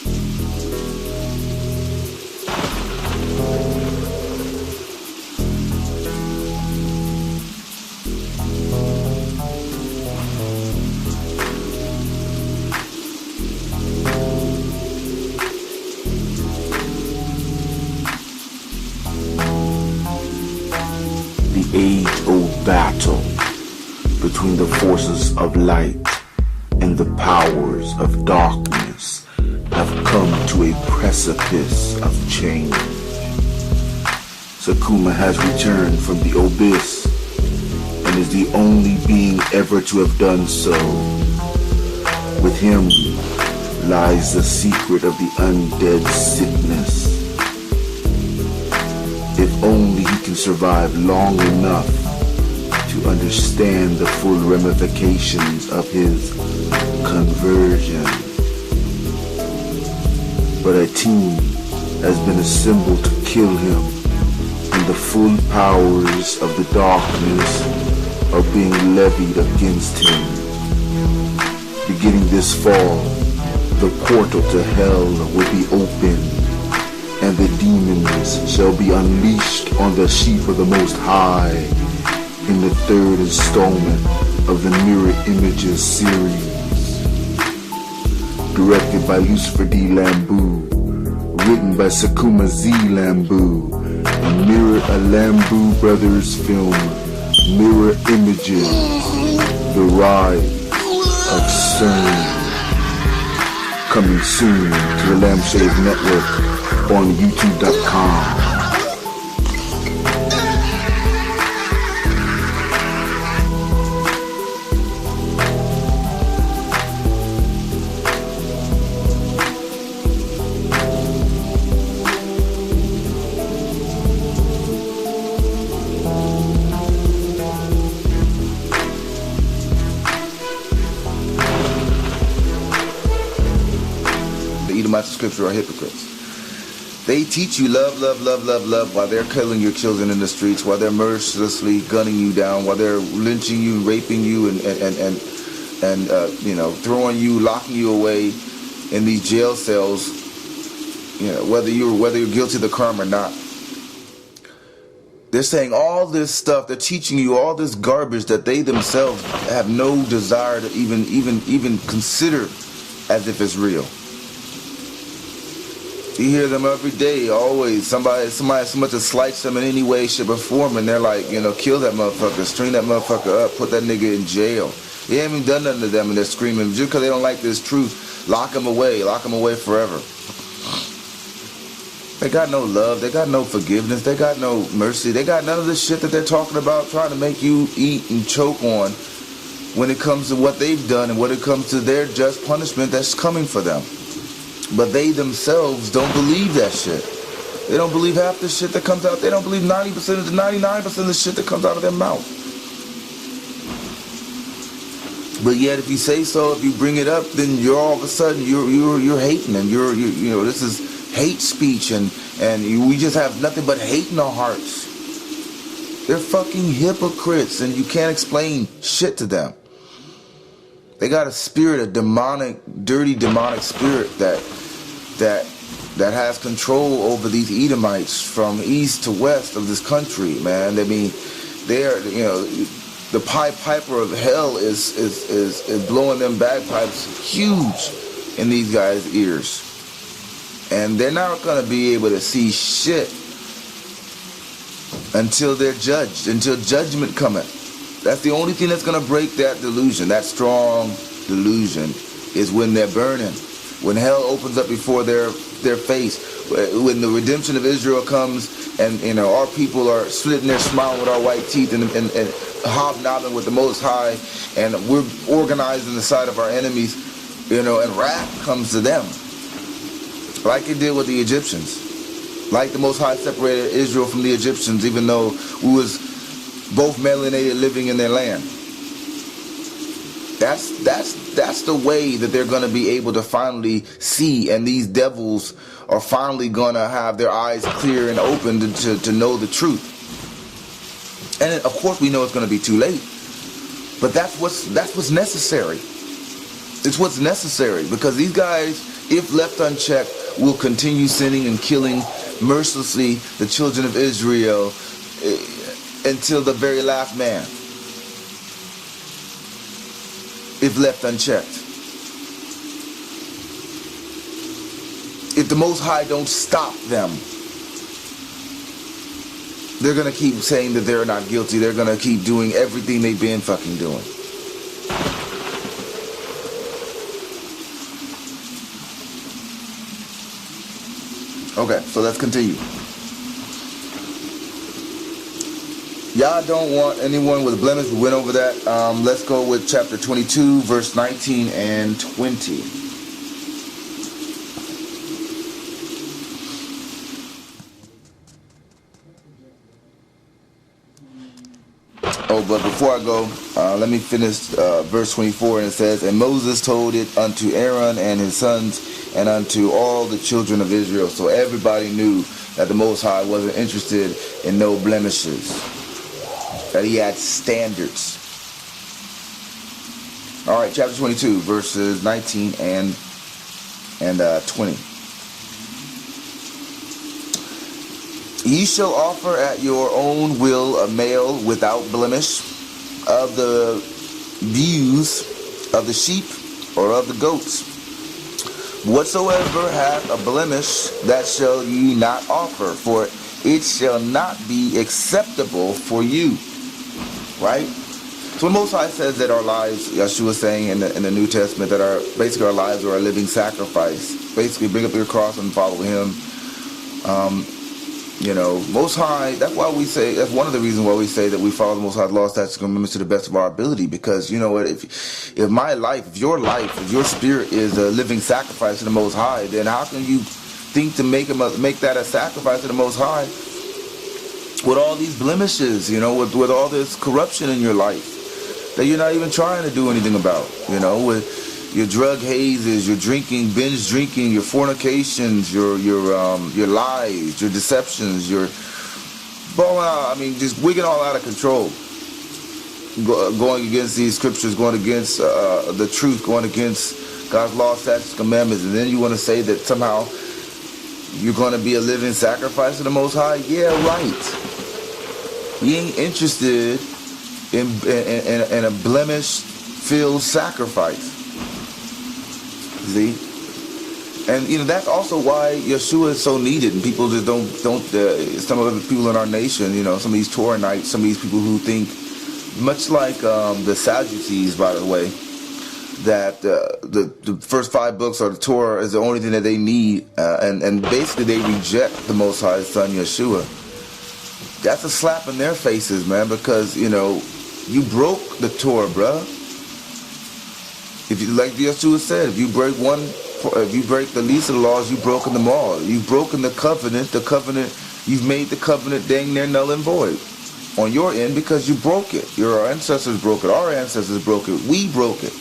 Speaker 1: The age-old battle between the forces of light and the powers of darkness have come to a precipice of change. Sakuma has returned from the abyss and is the only being ever to have done so. With him lies the secret of the undead sickness. If only he can survive long enough to understand the full ramifications of his conversion. But a team has been assembled to kill him, and the full powers of the darkness are being levied against him. Beginning this fall, the portal to hell will be opened, and the demons shall be unleashed on the sheep of the Most High in the third installment of the Mirror Images series. Directed by Lucifer D. Lambew, written by Sakuma Z. Lambew, and a Lambew Brothers film, Mirror Images, The Rise of CERN. Coming soon to the Lampshade Network on YouTube.com.
Speaker 2: The scripture are hypocrites. They teach you love, love, love, love, love while they're killing your children in the streets, while they're mercilessly gunning you down, while they're lynching you, raping you, and throwing you, locking you away in these jail cells. Whether you're guilty of the crime or not. They're saying all this stuff. They're teaching you all this garbage that they themselves have no desire to even consider as if it's real. You hear them every day, always. Somebody to slice them in any way, shape, or form, and they're like, kill that motherfucker, string that motherfucker up, put that nigga in jail. They haven't even done nothing to them, and they're screaming just because they don't like this truth. Lock them away forever. They got no love, they got no forgiveness, they got no mercy, they got none of this shit that they're talking about, trying to make you eat and choke on when it comes to what they've done and when it comes to their just punishment that's coming for them. But they themselves don't believe that shit. They don't believe half the shit that comes out. They don't believe 90% of the 99% of the shit that comes out of their mouth. But yet, if you say so, if you bring it up, then you're all of a sudden you're hating, and this is hate speech, and we just have nothing but hate in our hearts. They're fucking hypocrites, and you can't explain shit to them. They got a spirit, a demonic, dirty demonic spirit that has control over these Edomites from east to west of this country, man. I mean, they're, the Pied Piper of hell is blowing them bagpipes huge in these guys' ears. And they're not going to be able to see shit until they're judged, until judgment cometh. That's the only thing that's going to break that delusion, that strong delusion, is when they're burning. When hell opens up before their face, when the redemption of Israel comes, and our people are sitting there smiling with our white teeth and hobnobbing with the Most High, and we're organized in the sight of our enemies, and wrath comes to them, like it did with the Egyptians. Like the Most High separated Israel from the Egyptians, even though we was both melanated living in their land. That's the way that they're going to be able to finally see, and these devils are finally going to have their eyes clear and open to know the truth. And of course we know it's going to be too late, but that's what's necessary. It's what's necessary, because these guys, if left unchecked, will continue sinning and killing mercilessly the children of Israel until the very last man, if left unchecked. If the Most High don't stop them, they're going to keep saying that they're not guilty. They're going to keep doing everything they've been fucking doing. Okay, so let's continue. Y'all don't want anyone with a blemish. We went over that. Let's go with chapter 22, verse 19 and 20. Oh, but before I go, let me finish verse 24, and it says, "And Moses told it unto Aaron and his sons, and unto all the children of Israel." So everybody knew that the Most High wasn't interested in no blemishes, that he had standards. All right, chapter 22, verses 19 and 20. "Ye shall offer at your own will a male without blemish of the ewes, of the sheep, or of the goats. Whatsoever hath a blemish, that shall ye not offer, for it shall not be acceptable for you." Right? So the Most High says that our lives, Yeshua is saying in the New Testament, that our lives are a living sacrifice. Basically, bring up your cross and follow him. Most High, that's why we say, that's one of the reasons why we say that we follow the Most High's law, statutes, and commandments to the best of our ability. Because, you know what, if your spirit is a living sacrifice to the Most High, then how can you think to make that a sacrifice to the Most High with all these blemishes, with all this corruption in your life that you're not even trying to do anything about, with your drug hazes, your drinking, binge drinking, your fornications, your lies, your deceptions, your just wigging all out of control, going against these scriptures, going against the truth, going against God's law, statutes, commandments, and then you want to say that somehow you're going to be a living sacrifice to the Most High? Yeah, right. We ain't interested in a blemish-filled sacrifice. See? And that's also why Yeshua is so needed, and people just don't some of the people in our nation, some of these Torahnites, some of these people who think, much like the Sadducees, by the way, that the first 5 books of the Torah is the only thing that they need, and basically they reject the Most High's Son Yeshua. That's a slap in their faces, man, because you broke the Torah, bruh. If you, like Yeshua said, if you break the least of the laws, you've broken them all. You've broken the covenant. You've made the covenant dang near null and void on your end, because you broke it. Your ancestors broke it. Our ancestors broke it. We broke it.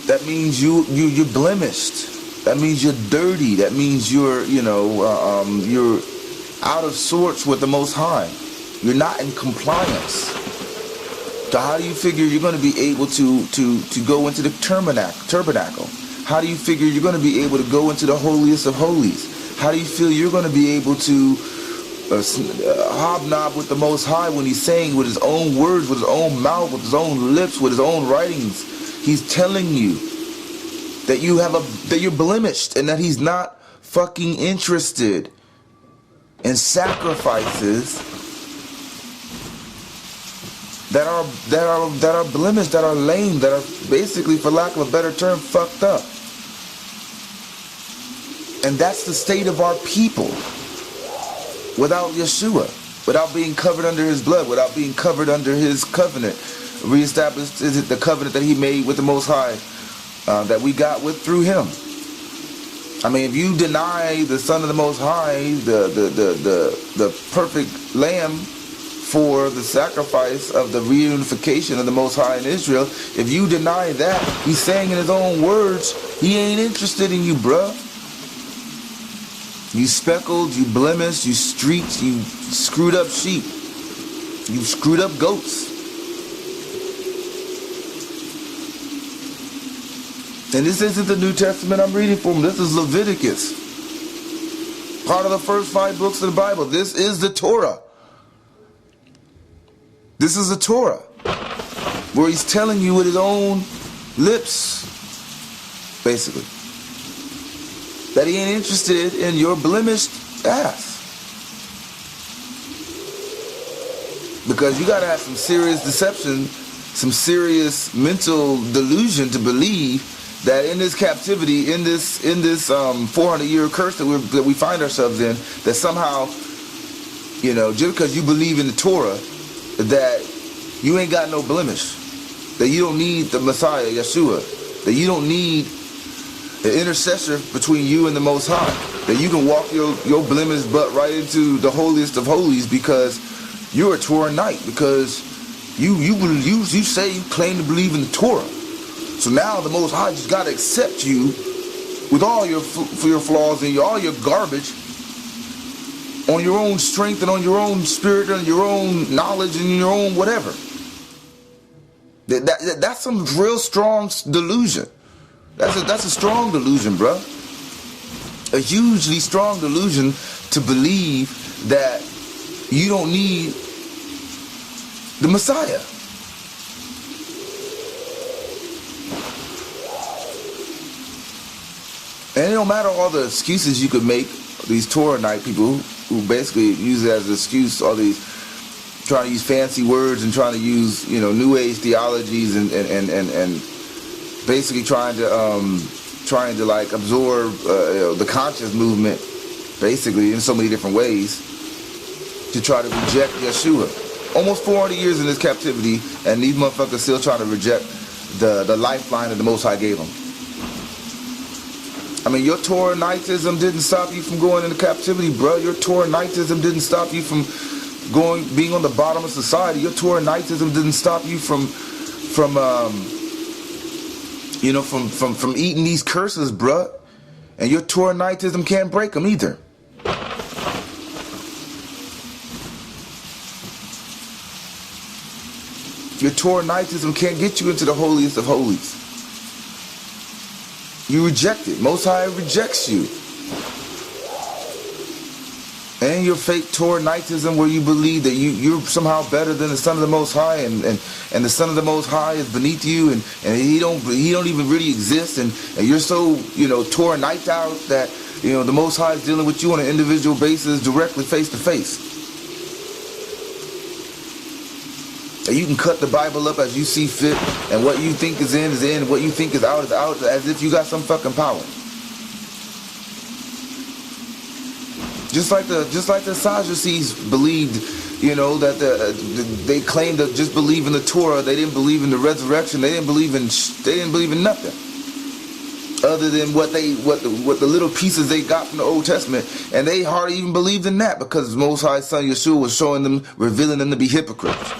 Speaker 2: That means you're blemished. That means you're dirty. That means you're out of sorts with the Most High. You're not in compliance. So how do you figure you're going to be able to go into the tabernacle? How do you figure you're going to be able to go into the holiest of holies? How do you feel you're going to be able to hobnob with the Most High when he's saying with his own words, with his own mouth, with his own lips, with his own writings, he's telling you that you're blemished, and that he's not fucking interested in sacrifices that are blemished, that are lame, that are basically, for lack of a better term, fucked up. And that's the state of our people without Yeshua, without being covered under his blood, without being covered under his covenant. Reestablished is it the covenant that he made with the Most High, that we got through him. I mean, if you deny the Son of the Most High, the perfect lamb for the sacrifice of the reunification of the Most High in Israel, if you deny that, he's saying in his own words, he ain't interested in you, bruh. You speckled, you blemished, you streaked, you screwed up sheep, you screwed up goats. And this isn't the New Testament I'm reading from. This is Leviticus. Part of the first 5 books of the Bible. This is the Torah. This is the Torah. Where he's telling you with his own lips, basically, that he ain't interested in your blemished ass. Because you gotta have some serious deception, some serious mental delusion to believe that in this captivity, in this 400-year curse that we find ourselves in, that somehow, you know, just because you believe in the Torah, that you ain't got no blemish, that you don't need the Messiah, Yeshua, that you don't need the intercessor between you and the Most High, that you can walk your blemished butt right into the holiest of holies because you're a Torahite, because you say you claim to believe in the Torah. So now the Most High just got to accept you with all your flaws and all your garbage on your own strength and on your own spirit and your own knowledge and your own whatever. That's some real strong delusion. That's a strong delusion, bro. A hugely strong delusion to believe that you don't need the Messiah. And it don't matter all the excuses you could make, these Torahite people who basically use it as an excuse, all these trying to use fancy words and trying to use, you know, New Age theologies and basically trying to like absorb the conscious movement, basically in so many different ways, to try to reject Yeshua. Almost 400 years in this captivity, and these motherfuckers still trying to reject the lifeline that the Most High gave them. I mean, your Torahitism didn't stop you from going into captivity, bro. Your Torahitism didn't stop you from being on the bottom of society. Your Torahitism didn't stop you from eating these curses, bro. And your Torahitism can't break them either. Your Torahitism can't get you into the holiest of holies. You reject it. Most High rejects you. And your fake Torahitism, where you believe that you're somehow better than the Son of the Most High, and the Son of the Most High is beneath you, and he don't even really exist, and you're so, you know, Torahite out that, you know, the Most High is dealing with you on an individual basis, directly face to face. And you can cut the Bible up as you see fit, and what you think is in, what you think is out, as if you got some fucking power. Just like the Sadducees believed, you know, that they claimed to just believe in the Torah. They didn't believe in the resurrection. They didn't believe in nothing other than what the little pieces they got from the Old Testament, and they hardly even believed in that, because Most High's Son Yeshua was showing them, revealing them to be hypocrites.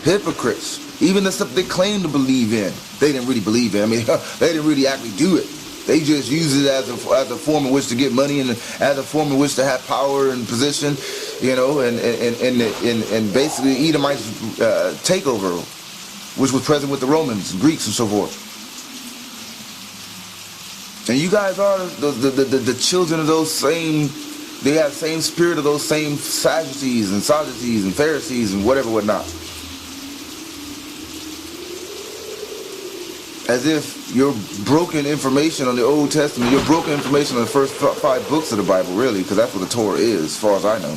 Speaker 2: Hypocrites. Even the stuff they claim to believe in, they didn't really believe in. I mean, they didn't really actually do it. They just use it as a form in which to get money, and as a form in which to have power and position, you know, and basically Edomite's takeover, which was present with the Romans, Greeks, and so forth. And you guys are the children of those same. They have the same spirit of those same Sadducees and Pharisees and whatnot. As if your broken information on the Old Testament, your broken information on the first 5 books of the Bible, really, because that's what the Torah is, as far as I know.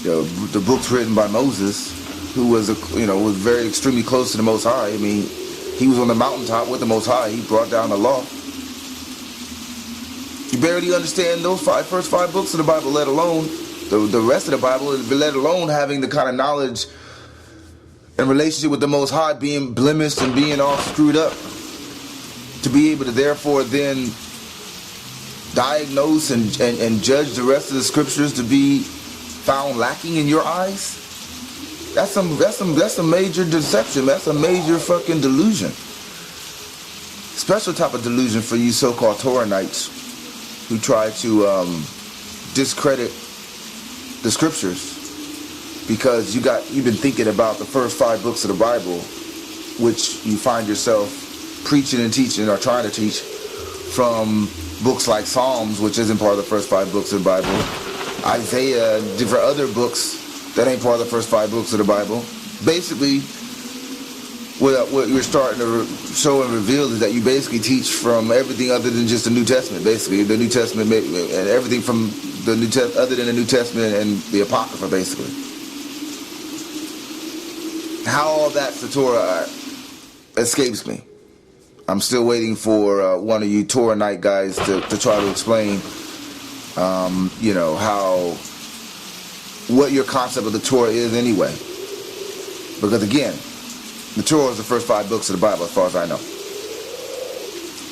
Speaker 2: You know, the books written by Moses, who was was very extremely close to the Most High. I mean, he was on the mountaintop with the Most High. He brought down the law. You barely understand those first 5 books of the Bible, let alone the rest of the Bible, let alone having the kind of knowledge in relationship with the Most High, being blemished and being all screwed up, to be able to therefore then diagnose and judge the rest of the scriptures to be found lacking in your eyes. That's some major deception. That's a major fucking delusion. Special type of delusion for you so-called Torahites who try to discredit the scriptures. Because you've been thinking about the first 5 books of the Bible, which you find yourself preaching and teaching or trying to teach from books like Psalms, which isn't part of the first 5 books of the Bible, Isaiah, different other books that ain't part of the first 5 books of the Bible. Basically, what you're starting to show and reveal is that you basically teach from everything other than just the New Testament. Basically, the New Testament and everything from the New Testament other than the New Testament and the Apocrypha, basically. How all that's the Torah escapes me. I'm still waiting for one of you Torah night guys to try to explain, what your concept of the Torah is anyway. Because again, the Torah is the first 5 books of the Bible, as far as I know.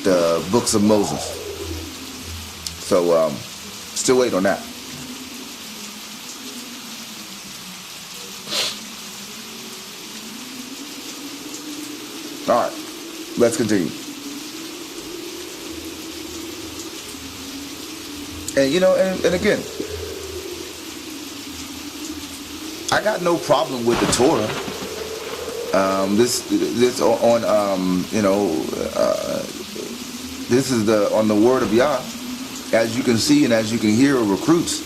Speaker 2: The books of Moses. So, still waiting on that. Alright, let's continue. And again, I got no problem with the Torah. This is on the word of Yah. As you can see and as you can hear, recruits.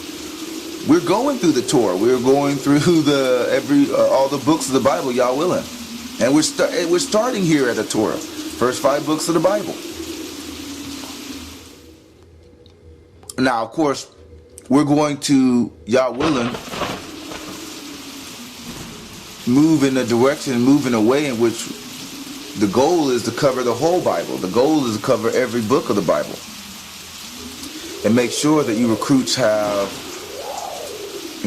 Speaker 2: We're going through the Torah. We're going through all the books of the Bible, Yah willing, and we're starting here at the Torah, first 5 books of the Bible. Now, of course, we're going to, Yah willing, move in a direction, move in a way in which the goal is to cover the whole Bible. The goal is to cover every book of the Bible. And make sure that you recruits have,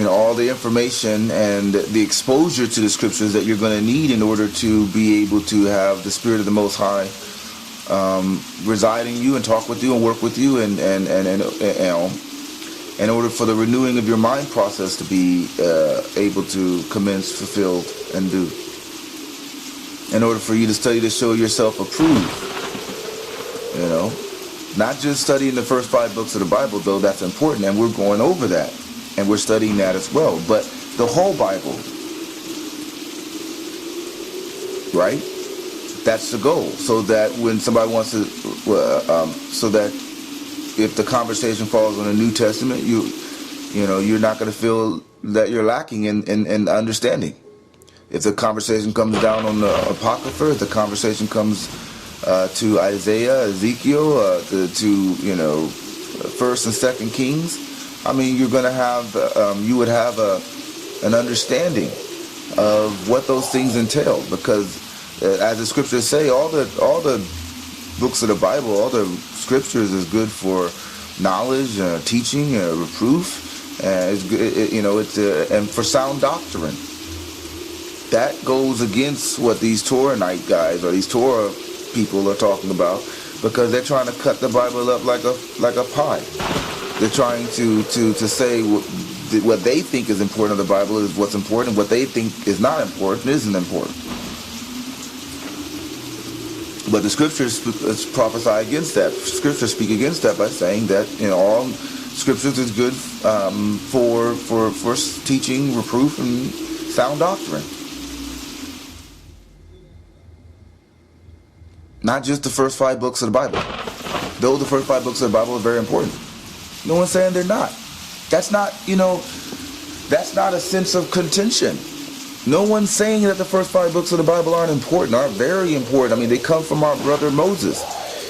Speaker 2: all the information and the exposure to the scriptures that you're going to need in order to be able to have the Spirit of the Most High reside in you and talk with you and work with you and in order for the renewing of your mind process to be able to commence, fulfilled, and do. In order for you to study to show yourself approved. Not just studying the first 5 books of the Bible, though that's important, and we're going over that. And we're studying that as well. But the whole Bible, right? That's the goal. So that when somebody wants to, so that if the conversation falls on the New Testament, you're not going to feel that you're lacking in understanding. If the conversation comes down on the Apocrypha, if the conversation comes to Isaiah, Ezekiel, to First and Second Kings, you're going to have, you would have an understanding of what those things entail, because as the scriptures say, all the books of the Bible, all the scriptures is good for knowledge, teaching, reproof, and for sound doctrine. That goes against what these Torah night guys or these Torah people are talking about, because they're trying to cut the Bible up like a pie. They're trying to say what they think is important of the Bible is what's important. What they think is not important isn't important. But the scriptures prophesy against that. Scriptures speak against that by saying that all scriptures is good for teaching, reproof, and sound doctrine. Not just the first 5 books of the Bible. Though the first 5 books of the Bible are very important. No one's saying they're not. That's not, that's not a sense of contention. No one's saying that the first 5 books of the Bible aren't important, aren't very important. They come from our brother Moses.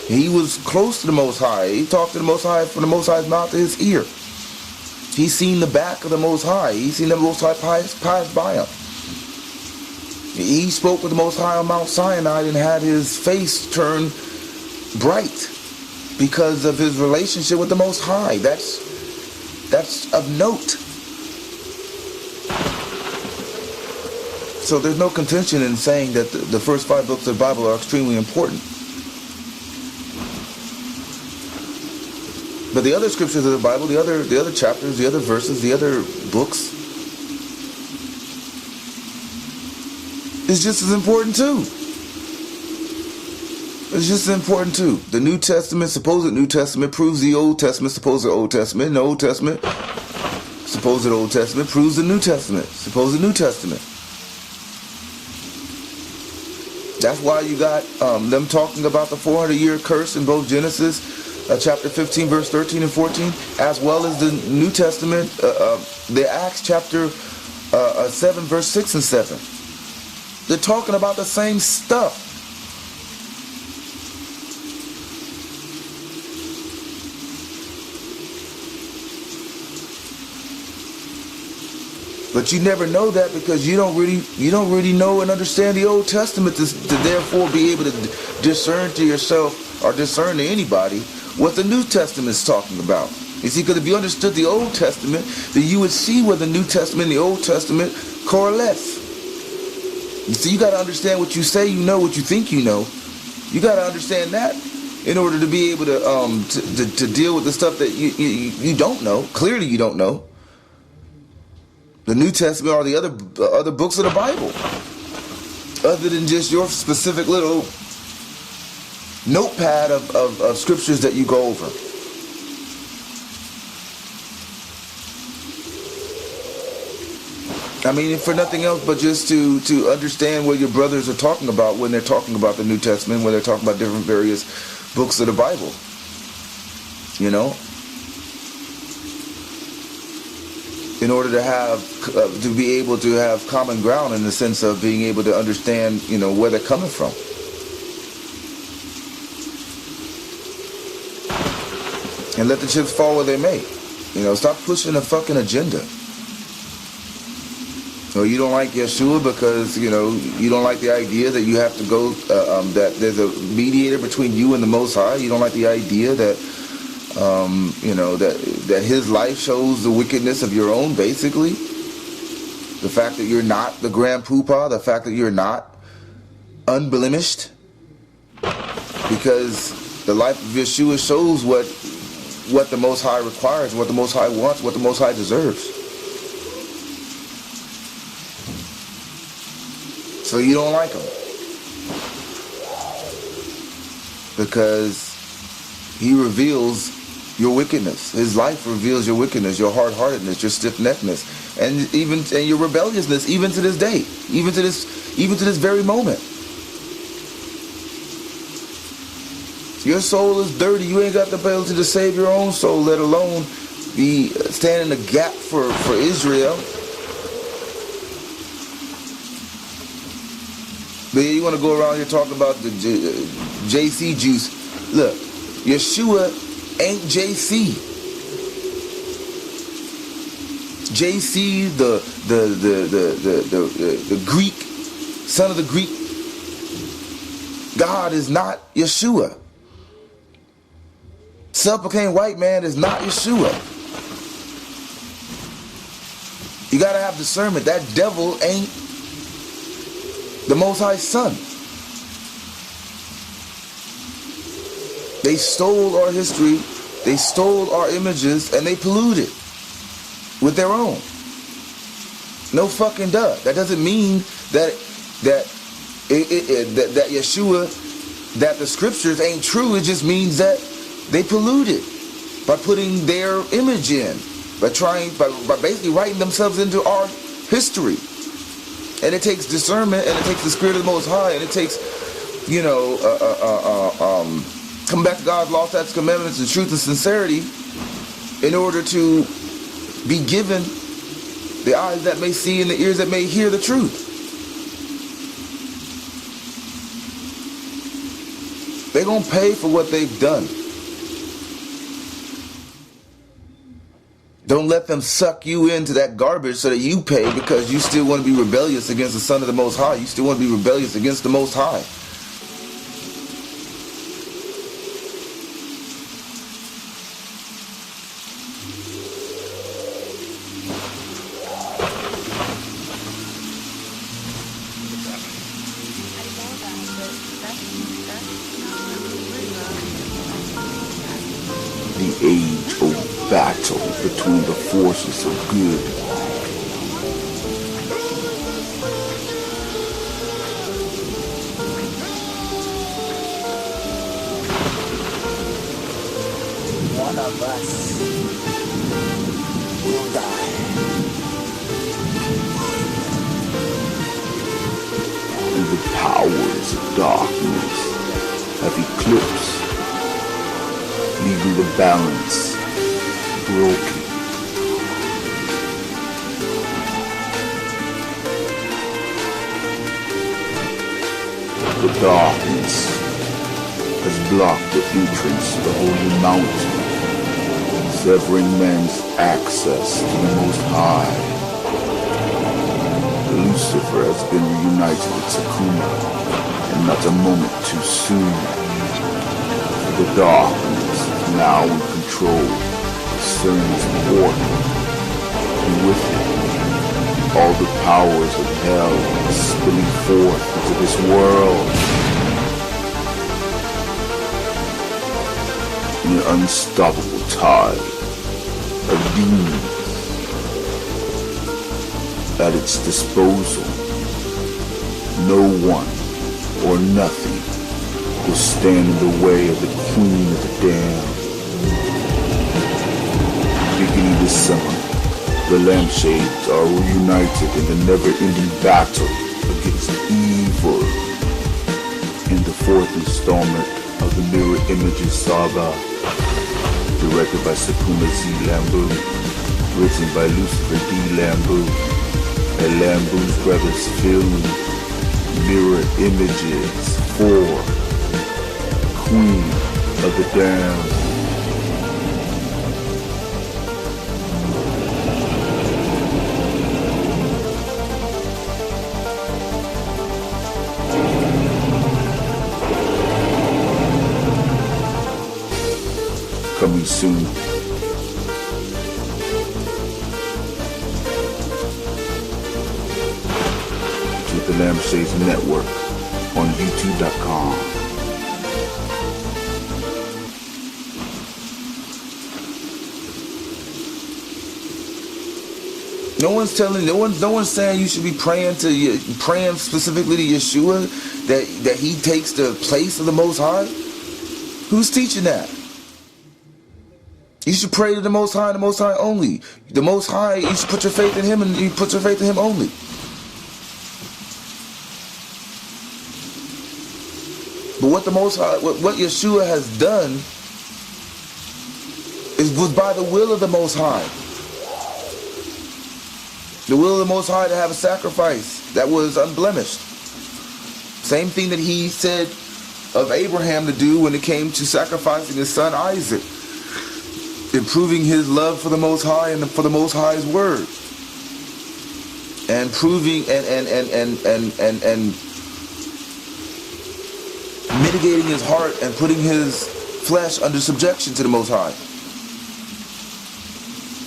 Speaker 2: He was close to the Most High. He talked to the Most High from the Most High's mouth to his ear. He's seen the back of the Most High. He's seen the Most High pass by him. He spoke with the Most High on Mount Sinai and had his face turn bright because of his relationship with the Most High. That's of note. So there's no contention in saying that the first 5 books of the Bible are extremely important. But the other scriptures of the Bible, the other chapters, the other verses, the other books, is just as important too. It's just as important too. The New Testament, supposed New Testament, proves the Old Testament, supposed Old Testament. And the Old Testament, supposed Old Testament, proves the New Testament, supposed New Testament. That's why you got them talking about the 400-year curse in both Genesis chapter 15, verse 13 and 14, as well as the New Testament, the Acts chapter 7, verse 6 and 7. They're talking about the same stuff. But you never know that because you don't really know and understand the Old Testament to therefore be able to discern to yourself or discern to anybody what the New Testament is talking about. You see, because if you understood the Old Testament, then you would see where the New Testament and the Old Testament correlates. You see, you got to understand what you say you know, what you think you know. You got to understand that in order to be able to deal with the stuff that you don't know. Clearly, you don't know. The New Testament or the other books of the Bible, other than just your specific little notepad of scriptures that you go over. I mean, for nothing else but just to understand what your brothers are talking about when they're talking about the New Testament, when they're talking about different various books of the Bible. You know? In order to have, to be able to have common ground in the sense of being able to understand, you know, where they're coming from. And let the chips fall where they may. You know, stop pushing a fucking agenda. So you don't like Yeshua because, you know, you don't like the idea that you have to go, that there's a mediator between you and the Most High. You don't like the idea that, you know, that his life shows the wickedness of your own, basically. The fact that you're not the grand poobah, the fact that you're not unblemished. Because the life of Yeshua shows what the Most High requires, what the Most High wants, what the Most High deserves. So you don't like him. Because he reveals your wickedness. His life reveals your wickedness, your hard-heartedness, your stiff-neckedness, and your rebelliousness, even to this day, even to this very moment. Your soul is dirty. You ain't got the ability to save your own soul, let alone be standing in the gap for Israel. But you want to go around here talking about the JC juice. Look, Yeshua ain't JC. JC, the Greek, son of the Greek God is not Yeshua. Self-proclaimed white man is not Yeshua. You gotta have discernment. That devil ain't the Most High's son. They stole our history, they stole our images, and they polluted with their own. No fucking duh. That doesn't mean that Yeshua, that the scriptures ain't true. It just means that they polluted by putting their image in, by basically writing themselves into our history. And it takes discernment, and it takes the Spirit of the Most High, and it takes, you know, come back to God's law, statutes, commandments, and truth and sincerity in order to be given the eyes that may see and the ears that may hear the truth. They're going to pay for what they've done. Don't let them suck you into that garbage so that you pay because you still want to be rebellious against the Son of the Most High. You still want to be rebellious against the Most High. The age-old battle between the forces of good
Speaker 3: one of us will die.
Speaker 1: and the powers of
Speaker 2: darkness have eclipsed, leaving the balance broken. The darkness has blocked the entrance to the holy mountain, severing man's access to the Most High. Lucifer has been reunited with Sakuma, and not a moment too soon. The darkness is now in control of Cern's portal, and with it, all the powers of hell are spilling forth into this world in an unstoppable tide of demons at its disposal. No one or nothing will stand in the way of the Queen of the Damned. Beginning this summer, the lampshades are reunited in the never-ending battle against evil in the fourth installment of the Mirror Images saga, directed by Sakuma Z. Lambew, written by Lucifer D. Lambew, and Lambew's Brothers film. Mirror Images 4, Queen of the Damned. Coming soon. To the Lampshades Network on YouTube.com. No one's saying you should be praying specifically to Yeshua that he takes the place of the Most High. Who's teaching that? You should pray to the Most High and the Most High only. The Most High, you should put your faith in Him, and you put your faith in Him only. But what the Most High, what Yeshua has done was by the will of the Most High. The will of the Most High to have a sacrifice that was unblemished. Same thing that He said of Abraham to do when it came to sacrificing his son Isaac. Improving his love for the Most High and for the Most High's word, and proving and mitigating his heart and putting his flesh under subjection to the Most High.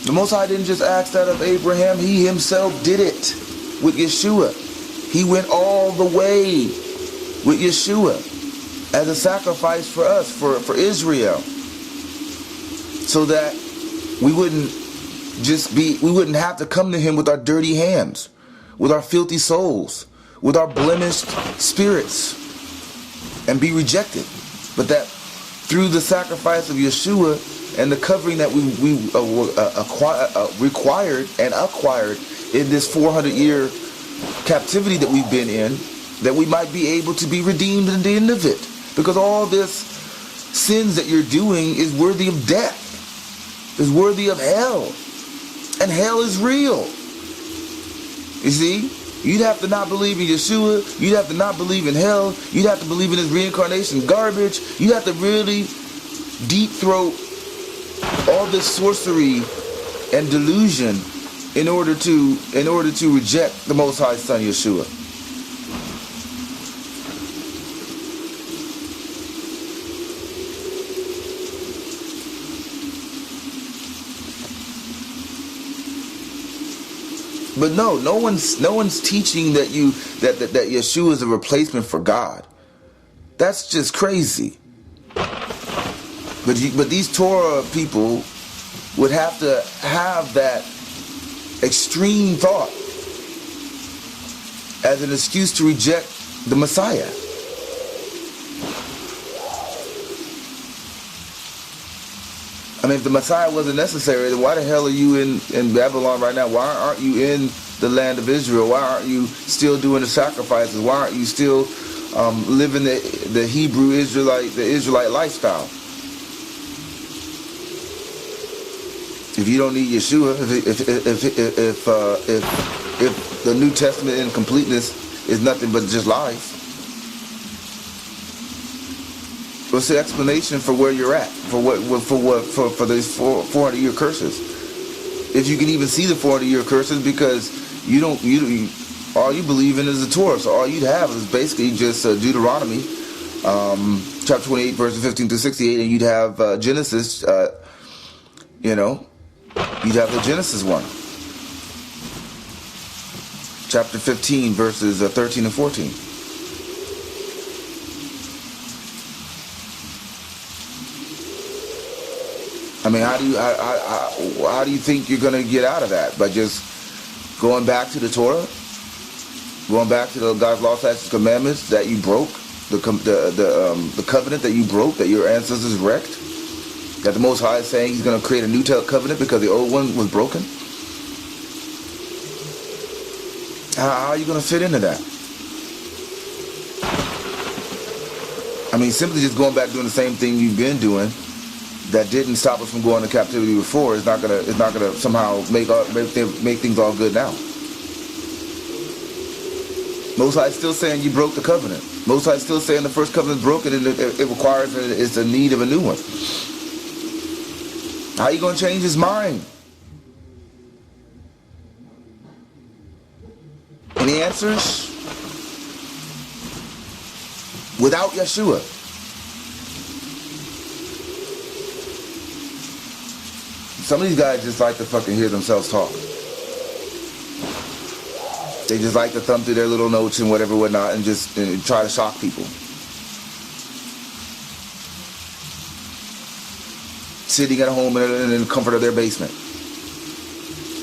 Speaker 2: The Most High didn't just ask that of Abraham; He Himself did it with Yeshua. He went all the way with Yeshua as a sacrifice for us, for Israel. So that we wouldn't have to come to Him with our dirty hands, with our filthy souls, with our blemished spirits, and be rejected. But that through the sacrifice of Yeshua and the covering that we required and acquired in this 400-year captivity that we've been in, that we might be able to be redeemed in the end of it. Because all this sins that you're doing is worthy of death. Is worthy of hell, and hell is real. You see, you'd have to not believe in Yeshua, you'd have to not believe in hell, you'd have to believe in His reincarnation garbage, you'd have to really deep throat all this sorcery and delusion in order to reject the Most High Son Yeshua. But no one's teaching that Yeshua is a replacement for God. That's just crazy. But these Torah people would have to have that extreme thought as an excuse to reject the Messiah. I mean, if the Messiah wasn't necessary, then why the hell are you in Babylon right now? Why aren't you in the land of Israel? Why aren't you still doing the sacrifices? Why aren't you still living the Hebrew Israelite lifestyle. If you don't need Yeshua, if the New Testament in completeness is nothing but just lies, what's the explanation for where you're at? For these 400-year curses? If you can even see the 400-year curses, because all you believe in is the Torah, so all you'd have is basically just Deuteronomy, chapter 28, verses 15 to 68, and you'd have Genesis. You'd have the Genesis one, chapter 15, verses 13 and 14. I mean, how do you think you're going to get out of that? By just going back to the Torah, going back to the God's law, statutes, commandments that you broke, the covenant that you broke, that your ancestors wrecked, that the Most High is saying He's going to create a new covenant because the old one was broken? How are you going to fit into that? I mean, simply just going back doing the same thing you've been doing that didn't stop us from going to captivity before is not gonna somehow make things all good now. Most High is still saying you broke the covenant. Most High is still saying the first covenant is broken and it requires, it's the need of a new one. How are you going to change His mind? Any answers? Without Yeshua. Some of these guys just like to fucking hear themselves talk. They just like to thumb through their little notes and whatnot, and just try to shock people. Sitting at home in the comfort of their basement,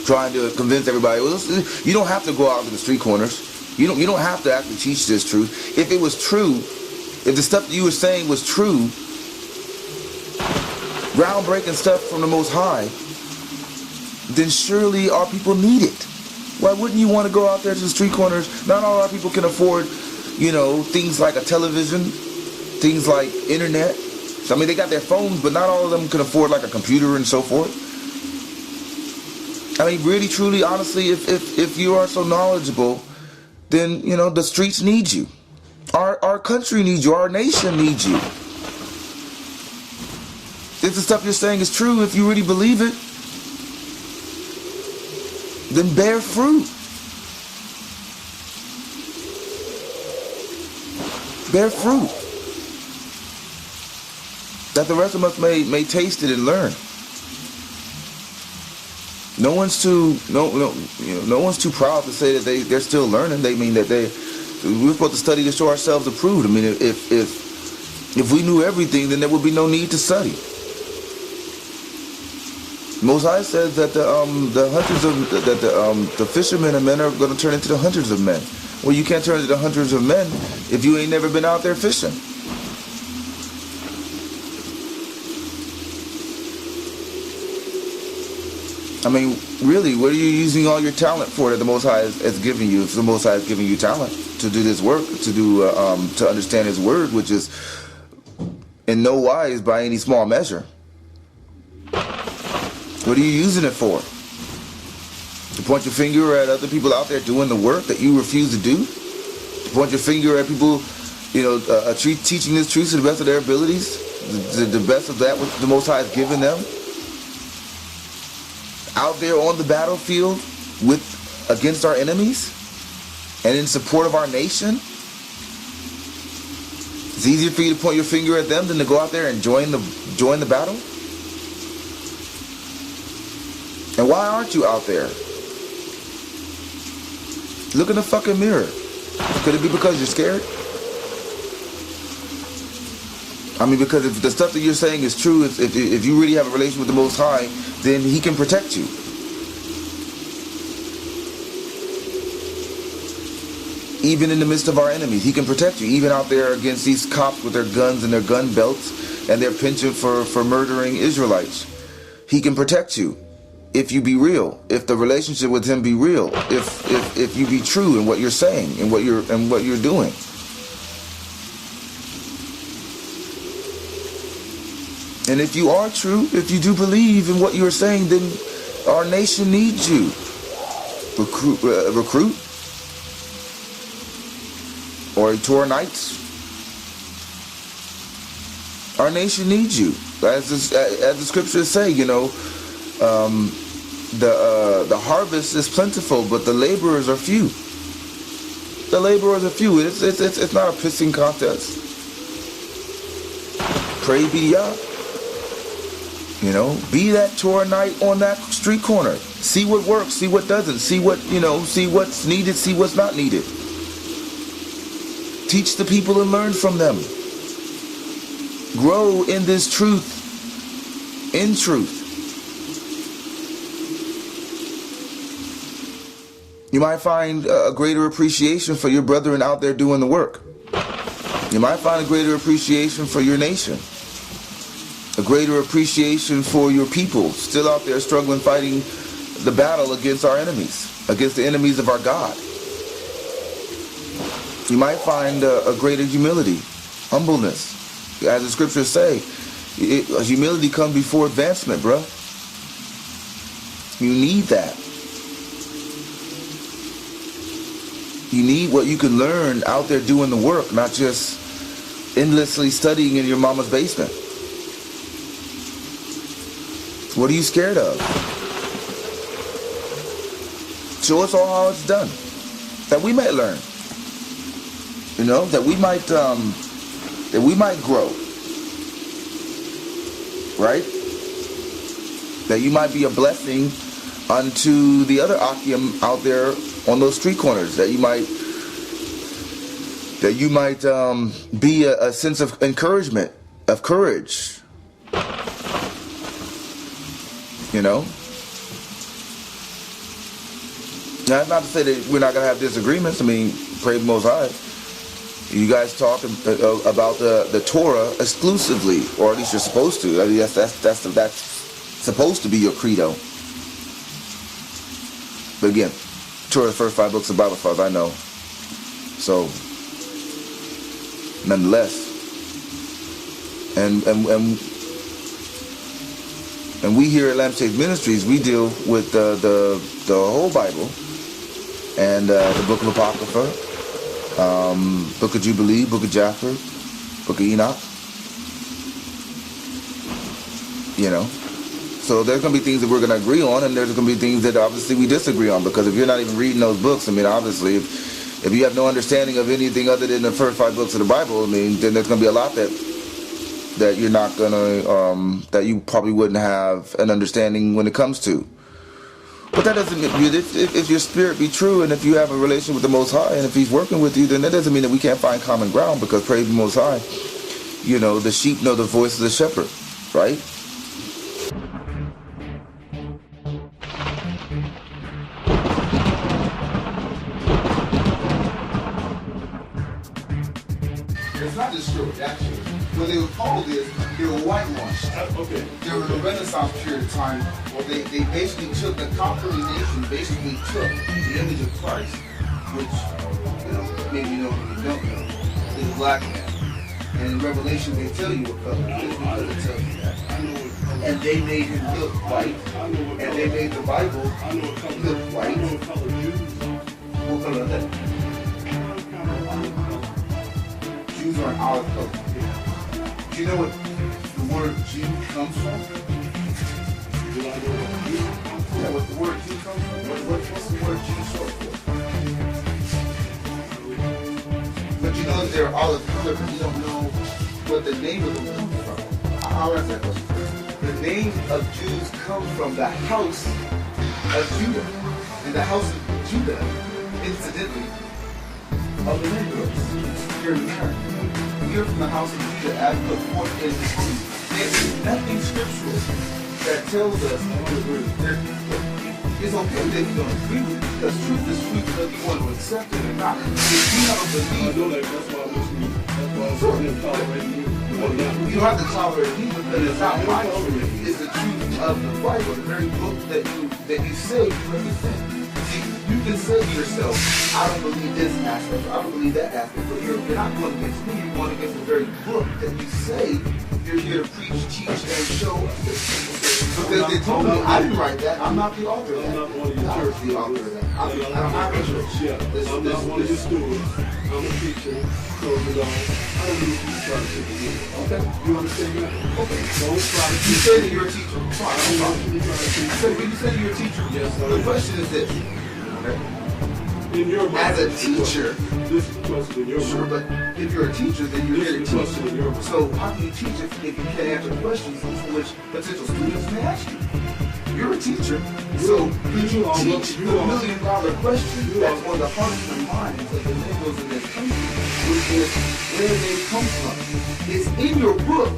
Speaker 2: trying to convince everybody, well, you don't have to go out to the street corners. You don't have to actually teach this truth. If it was true, if the stuff that you were saying was true, groundbreaking stuff from the Most High, then surely our people need it. Why wouldn't you want to go out there to the street corners? Not all our people can afford, things like a television, things like internet. So, I mean, they got their phones, but not all of them can afford like a computer and so forth. I mean, really, truly, honestly, if you are so knowledgeable, then, the streets need you. Our country needs you. Our nation needs you. If the stuff you're saying is true, if you really believe it, then bear fruit. Bear fruit. That the rest of us may taste it and learn. No one's too proud to say that they're still learning. They mean that we're supposed to study to show ourselves approved. I mean, if we knew everything, then there would be no need to study. Most High says that the fishermen of men are going to turn into the hunters of men. Well, you can't turn into the hunters of men if you ain't never been out there fishing. I mean, really, what are you using all your talent for that the Most High is giving you? If the Most High is giving you talent to do this work, to understand His word, which is in no wise by any small measure. What are you using it for? To point your finger at other people out there doing the work that you refuse to do? To point your finger at people, teaching this truth to the best of their abilities? The best of that which the Most High has given them? Out there on the battlefield against our enemies? And in support of our nation? It's easier for you to point your finger at them than to go out there and join the battle? And why aren't you out there? Look in the fucking mirror. Could it be because you're scared? I mean, because if the stuff that you're saying is true, if you really have a relation with the Most High, then He can protect you. Even in the midst of our enemies, He can protect you. Even out there against these cops with their guns and their gun belts and their penchant for murdering Israelites. He can protect you. If you be real, if the relationship with Him be real, if you be true in what you're saying and what you're doing. And if you are true, if you do believe in what you're saying, then our nation needs you. Recruit? Or Torah Knights? Our nation needs you. As the scriptures say, the harvest is plentiful, but the laborers are few. The laborers are few. It's not a pissing contest. Pray be to Yah. Be that Torah Knight on that street corner. See what works, see what doesn't, see what, see what's needed, see what's not needed. Teach the people and learn from them. Grow in this truth. In truth. You might find a greater appreciation for your brethren out there doing the work. You might find a greater appreciation for your nation. A greater appreciation for your people still out there struggling, fighting the battle against our enemies, against the enemies of our God. You might find a greater humility, humbleness. As the scriptures say, humility comes before advancement, bruh. You need that. You need what you can learn out there doing the work, not just endlessly studying in your mama's basement. What are you scared of? Show us all how it's done, that we might learn. That we might grow, right? That you might be a blessing unto the other Akim out there on those street corners. That you might be a sense of encouragement, of courage. That's not to say that we're not going to have disagreements. I mean, pray the Most High. You guys talk about the Torah exclusively, or at least you're supposed to. I mean, that's supposed to be your credo. But again, Torah, the first 5 books of the Bible, as far as I know. So, nonetheless, and we here at Lambew Ministries, we deal with the whole Bible and the Book of Apocrypha, Book of Jubilee, Book of Jasher, Book of Enoch. So there's going to be things that we're going to agree on, and there's going to be things that obviously we disagree on, because if you're not even reading those books, I mean, obviously, if you have no understanding of anything other than the first 5 books of the Bible, I mean, then there's going to be a lot that you're not going to, that you probably wouldn't have an understanding when it comes to. But that doesn't mean, if your spirit be true, and if you have a relation with the Most High, and if He's working with you, then that doesn't mean that we can't find common ground, because praise the Most High, the sheep know the voice of the shepherd, right?
Speaker 1: It's not destroyed, actually. What they were called is, they were whitewashed. Okay. They were in the Renaissance period of time, where they basically took, the conquering nation basically took the image of Christ, which, maybe you know, maybe you don't know, is a black man. And in Revelation they tell you what color he is, because it tells you that. And they made him look white, and they made the Bible look white. What color is that? Jews are an olive color. Do you know what the word Jew comes from? Yeah, what the word Jew comes from? What's the word Jew short for? But you know that they're olive color, but you don't know what the name of them comes from. I'll answer that question first. The name of Jews come from the house of Judah. And the house of Judah, incidentally, of the Negroes here in America. We're from the house of Judah as put forth in the truth. There is nothing scriptural that tells us it's okay that you don't agree with it, because truth is truth whether you want to accept it or not. If you don't believe, that's why you don't have to tolerate me, because it's not my truth. It's the truth of the Bible, the very book that you say you represent. You can say to yourself, I don't believe this aspect, I don't believe that aspect, but you're not going against me, you're going against the very book that you say
Speaker 2: you're here to preach, teach, and show. Because they told me I didn't write that. I'm not the author of that.
Speaker 4: I'm not one of your church.
Speaker 2: The author of that. I don't have a church.
Speaker 4: Yeah, I'm not one of your stewards. I'm a teacher. Close it on. I don't need you to try to take it in.
Speaker 2: Okay.
Speaker 4: You understand that?
Speaker 2: Okay.
Speaker 4: Don't try to
Speaker 2: You say that you're a teacher. Fine.
Speaker 4: I don't want you to try to teach.
Speaker 2: So when you say you're a teacher,
Speaker 4: Yes, sir.
Speaker 2: the question is this. Okay.
Speaker 4: In your mind.
Speaker 2: As a teacher,
Speaker 4: this is the question in your
Speaker 2: sure,
Speaker 4: mind.
Speaker 2: but if you're a teacher, then you're here to
Speaker 4: This is the question in your
Speaker 2: teach.
Speaker 4: mind.
Speaker 2: So how can you teach if you can't answer questions which potential students may ask you? You're a teacher, so can you teach the $1 million question that's on the hearts and minds of the Negroes in this country, which is where they come from? It's in your book.